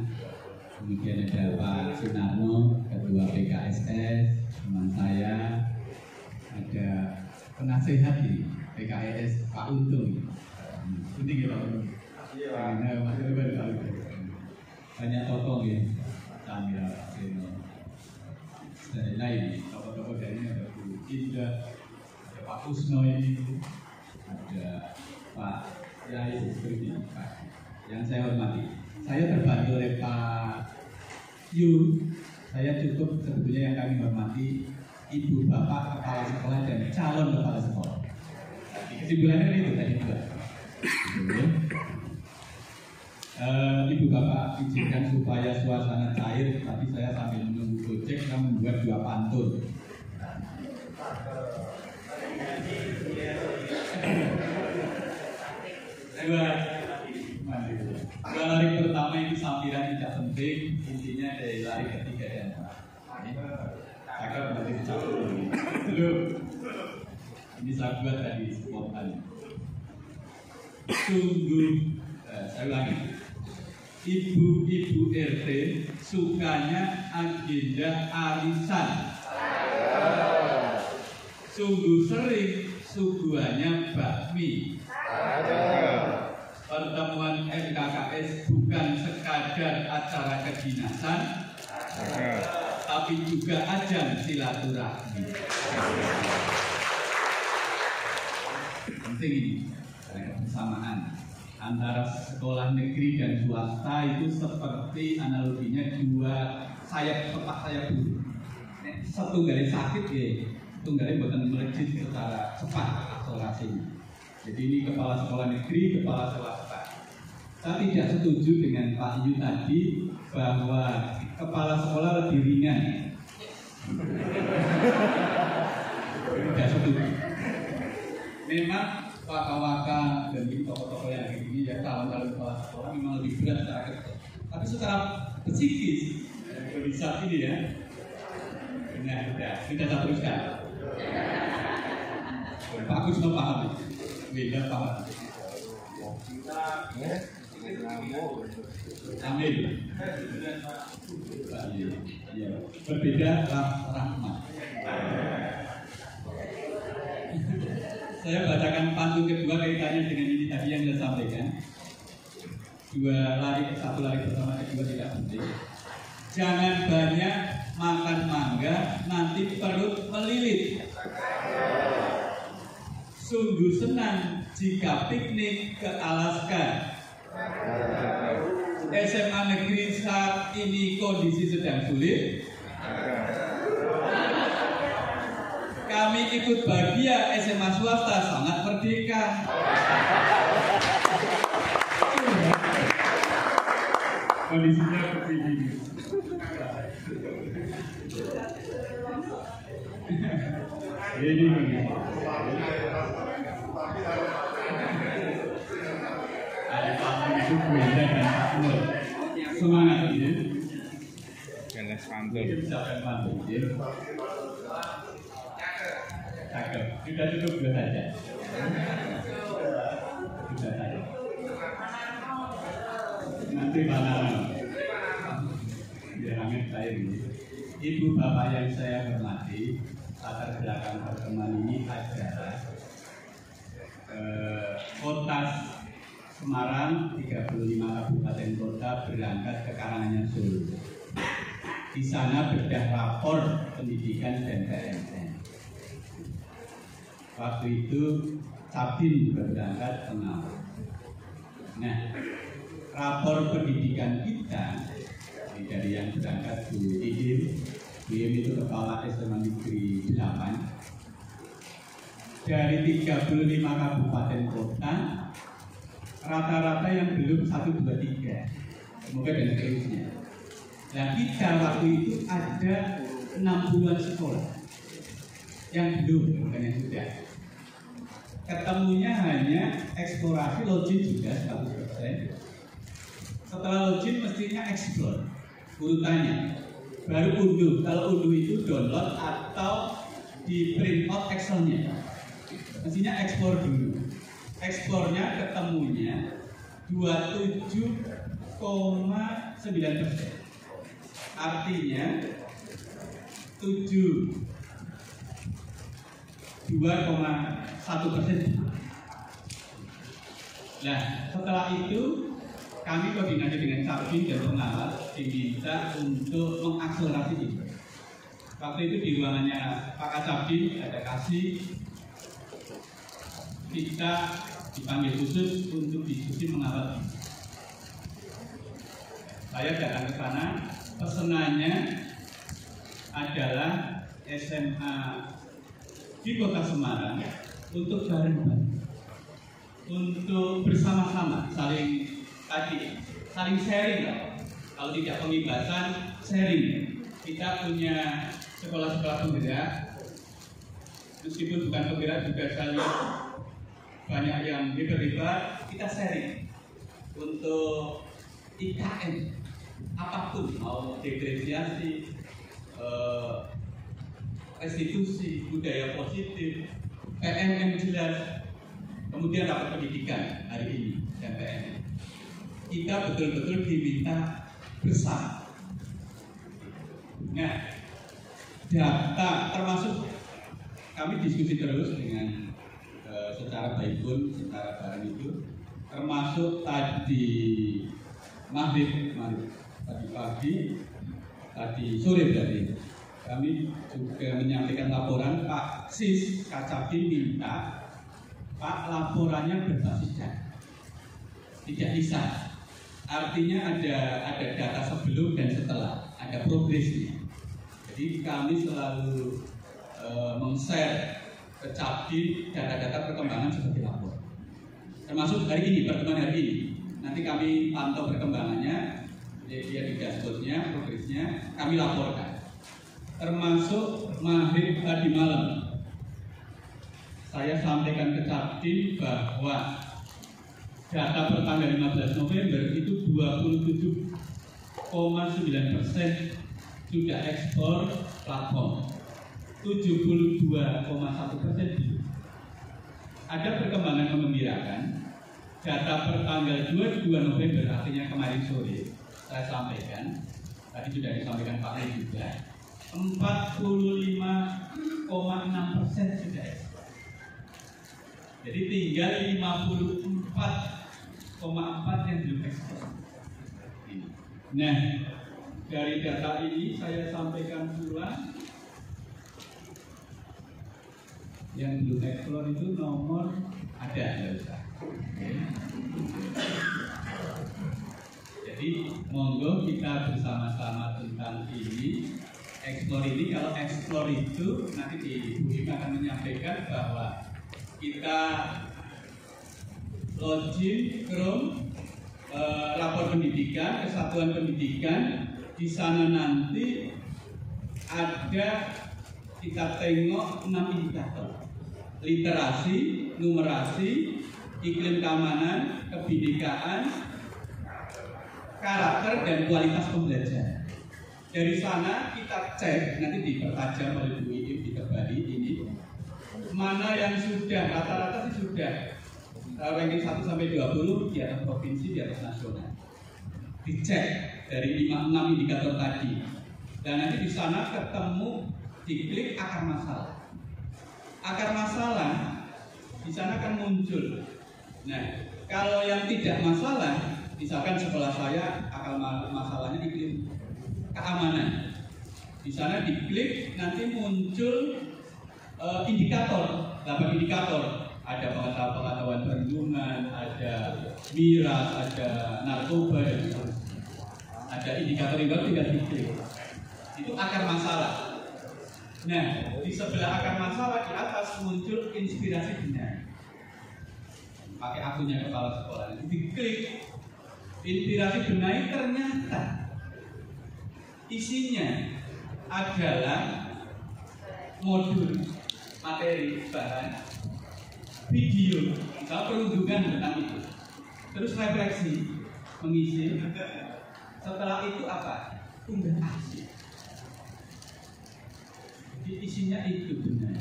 Kemudian ada Pak Sunarno, Ketua PKSS, teman saya. Ada penasehat di PKS Pak Untung. Penting ya Pak Untung. Banyak tokoh ya, Samira, Pak Seno, dan lain. Tokoh-tokoh dari ini ada Bu Indah, ada Pak Usno ini, ada Pak Yai seperti ini, Pak. Yang saya hormati, saya terbantu oleh Pak Yu. Saya cukup sebetulnya yang kami hormati Ibu Bapak Kepala Sekolah dan calon Kepala Sekolah. Kesimpulannya itu tadi dua. Ibu Bapak izinkan supaya suasana cair, tapi saya sambil menunggu Gojek kita membuat dua pantun. Dua lari pertama itu sampiran tidak penting, intinya dari lari ketiga dan cakap nanti dicatat dulu. Ini saya buat tadi spontan. Sungguh, saya ulangi. Ibu-ibu RT sukanya agenda arisan. Sungguh sering suguhannya bakmi. Pertemuan MKKS bukan sekadar acara kedinasan, tapi juga ajang silaturahmi. Penting ini, kebersamaan antara sekolah negeri dan swasta itu seperti analoginya dua sayap pepak sayap burung. Satu garis sakit ya, satu garis bukan melejit secara cepat akselerasinya. Jadi ini kepala sekolah negeri, kepala swasta. Saya tidak setuju dengan Pak Yu tadi bahwa kepala sekolah lebih ringan. Tidak setuju. Memang waka-waka dan tokoh-tokoh yang begini ya calon-calon kepala sekolah memang lebih berat secara kerja. Tapi secara psikis bisa ini ya. Nah, kita teruskan. Bagus no paham. Beda paham. Amin. Ya, berbeda rahmat. Saya bacakan pantun kedua kaitannya dengan ini tadi yang saya sampaikan. Satu lari pertama, kedua tidak penting. Jangan banyak makan mangga, nanti perut melilit. Sungguh senang jika piknik ke Alaska. SMA negeri saat ini kondisi sedang sulit. Kami ikut bahagia, SMA swasta sangat merdeka. Kondisinya begini. Ini ada pantun itu beda dan pantun. Semangat ini. Jelas pantun. Bisa pantun ya. Cakep. Sudah cukup dua saja. Sudah saja. Nanti mana? Biar hangat saya ini. Ibu bapak yang saya hormati, latar belakang pertemuan ini adalah kota Semarang, 35 kabupaten kota berangkat ke Karanganyar Solo. Di sana bedah rapor pendidikan dan KMN. Waktu itu Cabin juga berangkat kenal. Nah, rapor pendidikan kita dari yang berangkat Bu Idim itu kepala SMA Negeri 8. Dari 35 kabupaten kota, rata-rata yang belum 1, 2, 3. Semoga dan seterusnya. Nah, kita waktu itu ada 60-an sekolah yang belum, bukan yang sudah. Ketemunya hanya eksplorasi, login juga 100%. Setelah login mestinya explore urutannya, baru unduh. Kalau unduh itu download atau di print out Excelnya. Mestinya ekspor dulu. Ekspornya ketemunya 27,9%. Artinya 2,1%. Nah, setelah itu kami koordinasi dengan Sabin dan pengawas diminta untuk mengakselerasi itu. Waktu itu di ruangannya Pak Kasabin ada kasih, kita dipanggil khusus untuk diskusi mengawal ini. Saya datang ke sana, pesenannya adalah SMA di Kota Semarang untuk bareng-bareng, untuk bersama-sama saling sharing lah. Kalau tidak pembebasan, sharing. Kita punya sekolah-sekolah penggerak, meskipun bukan penggerak juga saya banyak yang hebat-hebat, kita sharing untuk IKN apapun, mau depresiasi, restitusi, budaya positif, PNM jelas, kemudian rapat pendidikan hari ini dan PNM. Kita betul-betul diminta bersama. Nah, data termasuk kami diskusi terus dengan secara baik pun, secara bareng itu, termasuk tadi maghrib tadi pagi, tadi sore berarti kami juga menyampaikan laporan. Pak Sis Kasabin minta Pak laporannya berbasis data, tidak bisa. Artinya ada data sebelum dan setelah, ada progresnya. Jadi kami selalu meng-share ke Cabdi data-data perkembangan seperti lapor. Termasuk hari ini, pertemuan hari ini. Nanti kami pantau perkembangannya, dia di dashboardnya, progresnya, kami laporkan. Termasuk maghrib tadi malam, saya sampaikan ke Cabdi bahwa data per tanggal 15 November itu 27,9% sudah ekspor platform, 72,1% belum. Ada perkembangan mengembirakan. Data per tanggal 22 November, artinya kemarin sore, saya sampaikan, tadi sudah disampaikan Pak Lee juga, 45,6% sudah ekspor. Jadi tinggal 54,4 yang belum ekspor. Nah, dari data ini saya sampaikan pula yang belum ekspor itu nomor ada, nggak usah. Jadi monggo kita bersama-sama tentang ini. Ekspor ini, kalau ekspor itu nanti di Bu akan menyampaikan bahwa kita login Chrome, lapor pendidikan, kesatuan pendidikan. Di sana nanti ada, kita tengok 6 indikator: literasi, numerasi, iklim keamanan, kebinekaan, karakter, dan kualitas pembelajaran. Dari sana kita cek, nanti dipertajam oleh Bu Iim di Bali ini, mana yang sudah, rata-rata sih sudah ranking 1 sampai 20 di atas provinsi, di atas nasional. Dicek dari 5-6 indikator tadi, dan nanti di sana ketemu, diklik akar masalah. Akar masalah di sana akan muncul. Nah, kalau yang tidak masalah, misalkan sekolah saya akar masalahnya iklim keamanan, di sana diklik nanti muncul indikator, 8 indikator. Ada pengetahuan perlindungan, ada miras, ada narkoba, dan seterusnya. Ada indikator-indikator tinggal diklik. Itu akar masalah. Nah, di sebelah akar masalah di atas muncul inspirasi benar. Pakai akunnya kepala sekolah itu diklik. Inspirasi benar ternyata isinya adalah modul materi bahan video, misalnya perundungan tentang itu, terus refleksi, mengisi. Setelah itu apa? Unggah aksi. Jadi isinya itu benar.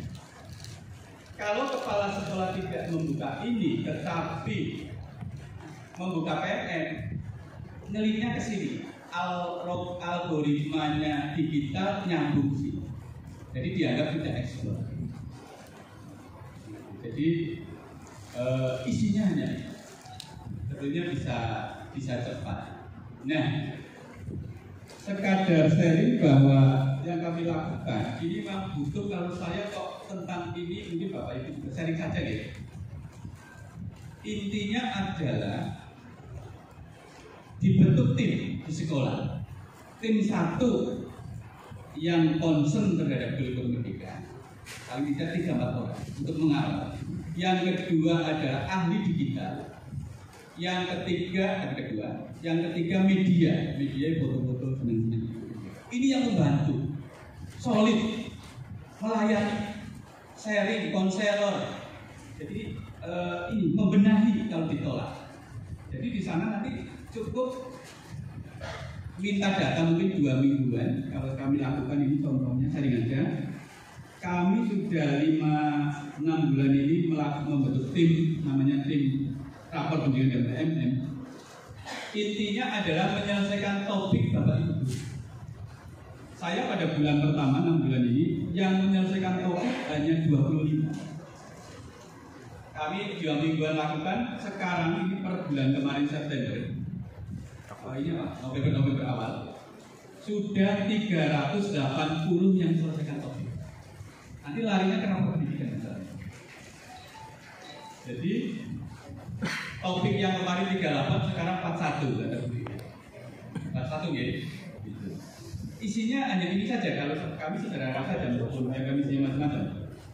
Kalau kepala sekolah tidak membuka ini, tetapi membuka PNN, ngelitnya ke sini, algoritmanya digital nyambung sih. Jadi dianggap tidak eksplor. Jadi isinya hanya tentunya bisa cepat. Nah, sekadar sharing bahwa yang kami lakukan ini memang butuh, kalau saya kok tentang ini mungkin Bapak Ibu sharing saja ya. Intinya adalah dibentuk tim di sekolah. Tim satu yang concern terhadap kurikulum merdeka, paling tidak 3-4 orang untuk mengawal. Yang kedua adalah ahli digital. Yang ketiga media foto-foto seneng-seneng. Ini yang membantu, solid, melayani, sharing, konselor. Jadi ini membenahi kalau ditolak. Jadi di sana nanti cukup minta data mungkin 2 mingguan. Kalau kami lakukan ini contohnya sharing aja. Kami sudah 5-6 bulan ini membentuk tim, namanya tim rapor pendidikan dan PMM. Intinya adalah menyelesaikan topik Bapak Ibu. Saya pada bulan pertama 6 bulan ini yang menyelesaikan topik hanya 25. Kami 2 mingguan lakukan, sekarang ini per bulan kemarin September, ini apa? November awal, sudah 380 yang selesaikan topik. Nanti larinya ke rapor pendidikan misalnya. Jadi topik yang kemarin 38 sekarang 41 ada begitu. 41 ya. Gitu. Isinya hanya ini saja, kalau kami sederhana saja maupun kami isinya macam-macam.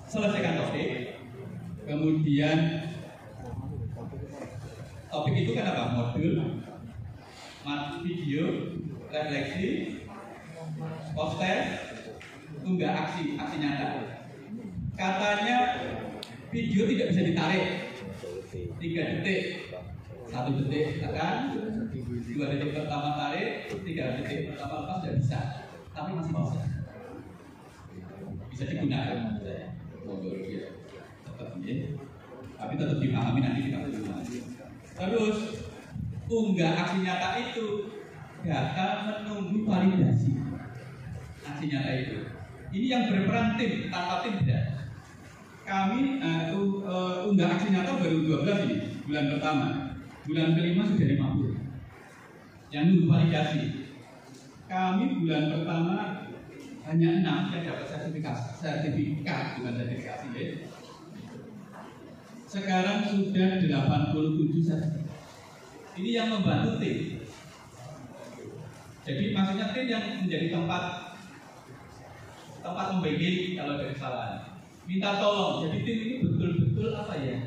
Selesaikan topik. Kemudian topik itu kan apa? Modul, video, refleksi, poster, unggah aksi nyata. Katanya video tidak bisa ditarik 3 detik, 1 detik tekan, 2 detik pertama tarik, 3 detik pertama lepas, tidak bisa, tapi masih bisa digunakan. Tapi tetap dipahami nanti kita bagaimana. Terus unggah aksi nyata itu data menunggu validasi aksi nyata itu. Ini yang berperan tim, tanpa tim tidak. Kami unggah aksi nyata baru 12 ini, bulan pertama. Bulan kelima sudah 50 yang nunggu validasi. Kami bulan pertama hanya 6 yang dapat sertifikat bukan sertifikasi ya. Sekarang sudah 87 sertifikat. Ini yang membantu tim. Jadi maksudnya tim yang menjadi tempat membegging kalau ada kesalahan. Minta tolong. Jadi tim ini betul-betul apa ya?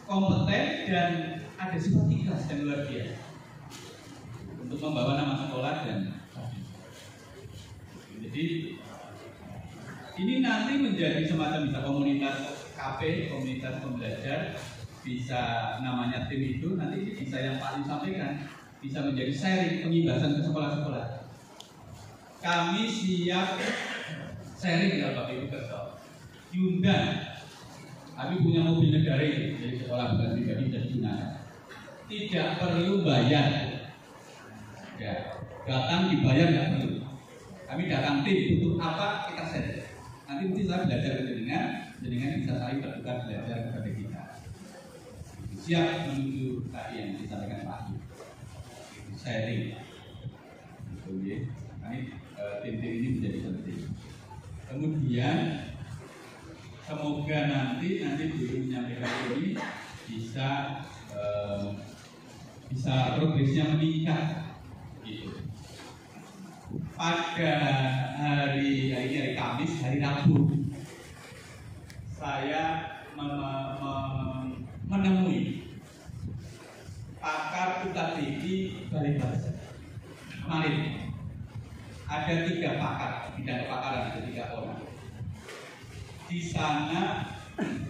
Kompeten dan ada sifat ikhlas dan luar biasa untuk membawa nama sekolah dan jadi ini nanti menjadi semacam bisa komunitas KP, komunitas pembelajar, bisa namanya tim itu nanti bisa yang paling sampaikan, bisa menjadi sharing pengibasan ke sekolah-sekolah. Kami siap sharing kalau Bapak Ibu kerja. Diundang. Kami punya mobil negara ini, jadi sekolah bukan pribadi bisa digunakan. Tidak perlu bayar. Ya, datang dibayar nggak perlu. Kami datang tim untuk apa kita share. Nanti mungkin saya belajar ke jenengan bisa saling bertukar belajar kepada kita. Siap menuju tadi yang disampaikan Pak Yu. Sharing. Ini tim-tim ini menjadi penting. Kemudian semoga nanti guru menyampaikan ini bisa progresnya meningkat gitu. Pada hari Kamis, hari Rabu saya menemui pakar UKBI Balai Bahasa kemarin. Ada 3 pakar, bidang kepakaran ada 3 orang. Di sana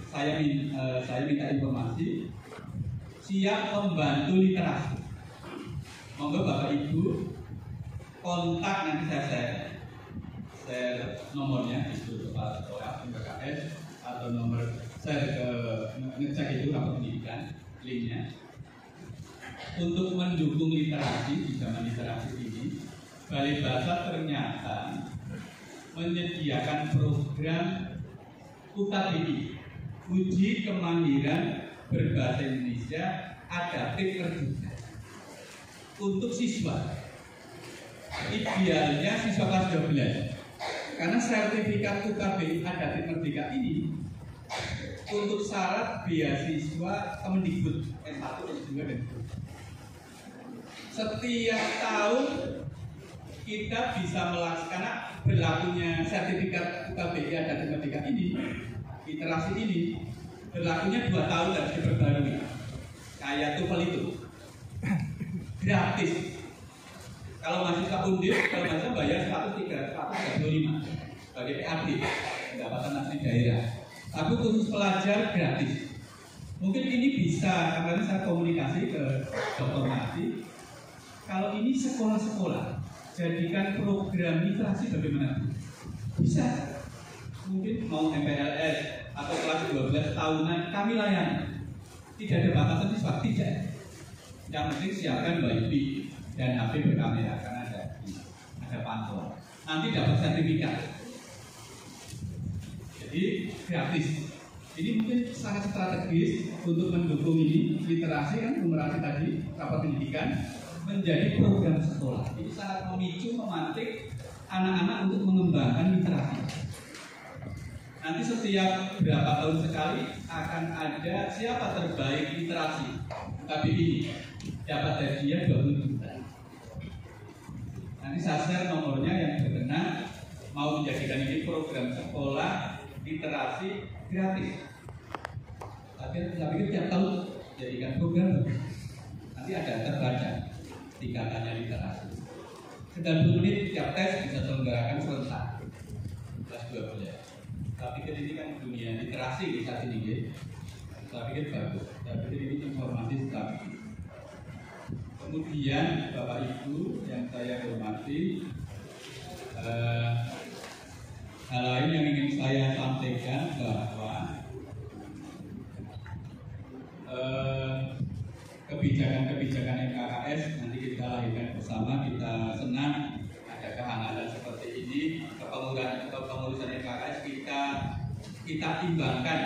saya minta informasi, siap membantu literasi. Monggo Bapak Ibu kontak, nanti saya share nomornya di seluruh kepala sekolah PKS atau nomor saya ngecek itu rapor pendidikan linknya untuk mendukung literasi di zaman literasi ini. Balai Bahasa ternyata menyediakan program UKBI, Uji Kemandirian Berbahasa Indonesia Adaptif Merdeka, untuk siswa. Idealnya siswa kelas 12, karena sertifikat UKBI Adaptif Merdeka ini untuk syarat beasiswa Kemendikbud S1, S2 dan S3. Setiap tahun kita bisa melaksanakan berlakunya sertifikat UKBI Adaptif Merdeka ini, literasi ini berlakunya 2 tahun harus diperbarui. Kayak TOEFL itu gratis. Kalau mahasiswa undip, kalau mahasiswa bayar 135 sebagai PAD, pendapatan asli daerah. Tapi khusus pelajar gratis. Mungkin ini bisa, karena saya komunikasi ke Dr. Mati. Kalau ini sekolah-sekolah, jadikan program literasi bagaimana? Bisa. Mungkin mau MPLS atau kelas 12 tahunan kami layani. Tidak ada batasan siswa, tidak. Yang penting siapkan wifi dan HP berkamera karena ada pantau. Nanti dapat sertifikat. Jadi gratis. Ini mungkin sangat strategis untuk mendukung ini literasi kan numerasi tadi rapat pendidikan menjadi program sekolah. Ini sangat memicu memantik anak-anak untuk mengembangkan literasi. Nanti setiap berapa tahun sekali akan ada siapa terbaik literasi UKBI ini dapat hadiah 20 juta. Nanti saya share nomornya yang berkenan mau menjadikan ini program sekolah literasi gratis. Tapi saya pikir tiap tahun jadikan program nanti ada terbaca tingkatannya literasi. 90 menit tiap tes bisa selenggarakan serentak kelas 12. Saya pikir ini kan dunia literasi di saat ini, saya pikir bagus. Saya pikir ini informasi strategis. Kemudian Bapak Ibu yang saya hormati, hal lain yang ingin saya sampaikan bahwa kebijakan-kebijakan NKKS nanti kita lahirkan bersama. Kita senang ada kehangatan seperti ini. Kepengurusan NKKS kita imbangkan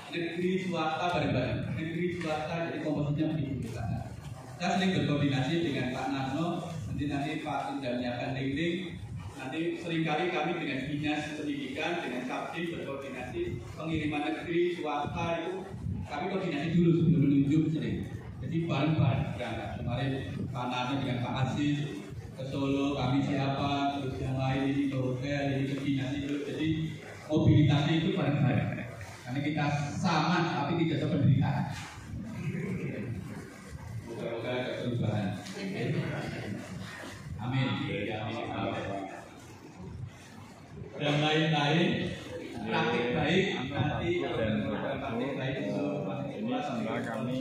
negeri swasta bareng-bareng. Negeri swasta jadi komposisinya begitu kita. Saya sering berkoordinasi dengan Pak Narno, nanti Pak Tunda menyiapkan link. Nanti seringkali kami dengan dinas pendidikan, dengan Sabdi berkoordinasi pengiriman negeri swasta itu kami koordinasi dulu sebelum menunjuk sering. Jadi bareng-bareng berangkat. Kemarin Pak Narno dengan Pak Aziz ke Solo, kami siapa, terus yang lain ini ke hotel, ini ke dinas itu. Jadi mobilitasnya itu bareng-bareng. Karena kita sama tapi tidak sependeritaan. Moga-moga ada perubahan. Amin. Dan lain-lain praktik baik nanti praktik baik itu sementara kami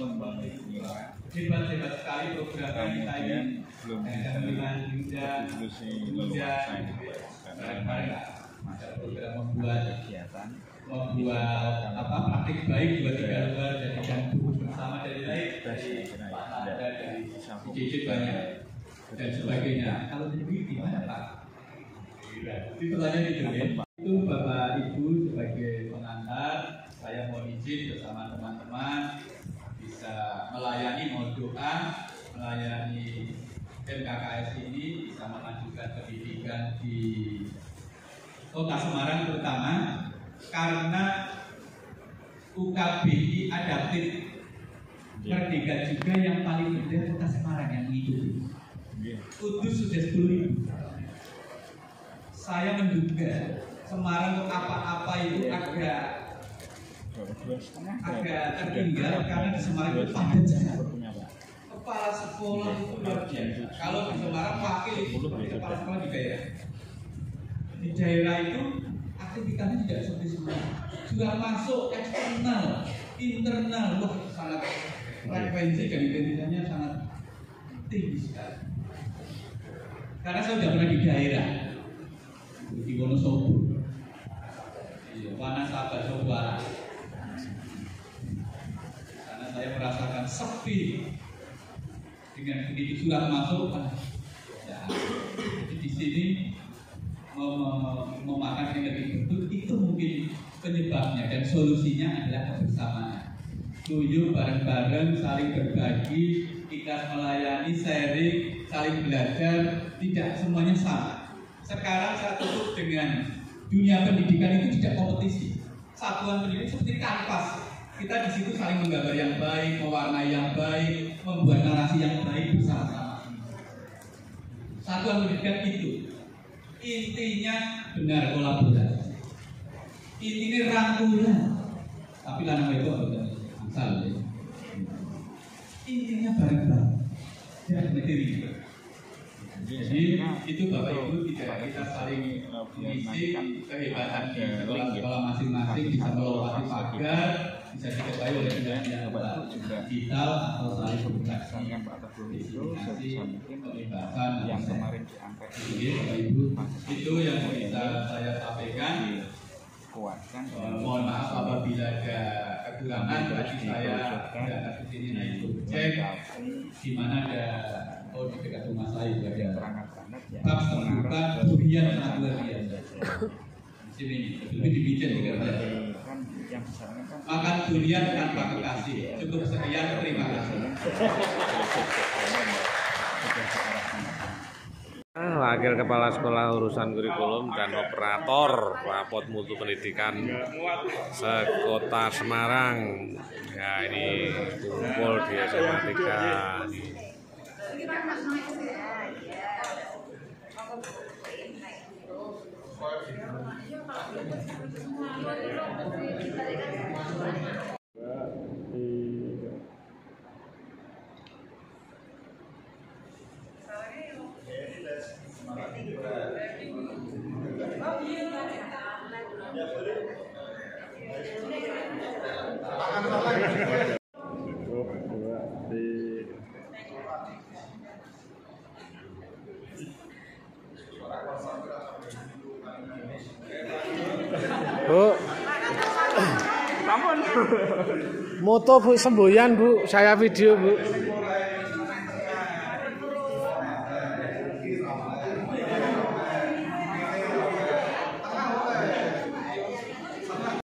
hebat sekali program kita ini. belum diskusi bareng-bareng program membuat praktik baik 2-3 luar jadikan buku bersama dari lain dari JJ banyak dan sebagainya. Kalau sendiri gimana Pak? Itu pertanyaan itu ya. Itu Bapak Ibu sebagai pengantar, saya mau izin bersama teman-teman bisa melayani, mau doa melayani NKKS ini bisa memajukan pendidikan di Kota Semarang terutama karena UKBI Adaptif Merdeka juga yang paling muda Kota Semarang yang mengikuti. Kudus sudah 10.000. Saya menduga Semarang apa-apa itu agak tertinggal karena di Semarang itu padat jalan. Kepala sekolah itu luar biasa. Kalau di Semarang wakil itu kepala sekolah di daerah. Di daerah itu aktivitasnya tidak seperti Semarang. Sudah masuk eksternal, internal, wah sangat frekuensi dan intensitasnya sangat tinggi sekali. Karena saya sudah pernah di daerah di Wonosobo. mana sahabat suara. Karena saya merasakan sepi dengan begitu surat masuk. Ya, jadi di sini memakan energi betul itu mungkin penyebabnya, dan solusinya adalah kebersamaan. Tuyul bareng-bareng, saling berbagi, ikhlas melayani, sharing, saling belajar, tidak semuanya sama. Sekarang saya tutup dengan dunia pendidikan itu tidak kompetisi. Satuan pendidikan seperti kanvas. Kita di situ saling menggambar yang baik, mewarnai yang baik, membuat narasi yang baik bersama-sama. Satuan pendidikan itu intinya benar kolaborasi. Intinya rangkulan. Tapi lanang itu betul. Asal ya. Intinya bareng-bareng. Jangan sendiri. Jadi itu Bapak Ibu tidak kita saling mengisi kehebatan di sekolah-sekolah masing-masing, bisa melewati pagar, bisa diketahui oleh yang digital atau saling berinteraksi. Pembebasan yang kemarin diangkat Bapak Ibu itu yang bisa saya sampaikan. Mohon maaf apabila ada kekurangan, tadi saya datang ke sini naik cek di mana ada di dekat rumah saya itu ada bab terbuka durian sangat luar biasa. Di sini lebih dibincang juga saya. Makan durian tanpa kekasih. Cukup sekian, terima kasih. Wakil Kepala Sekolah Urusan Kurikulum dan Operator Rapot Mutu Pendidikan Sekota Semarang. Ya, ini kumpul di SMA 3 ini. Bu, moto Bu semboyan Bu, saya video Bu.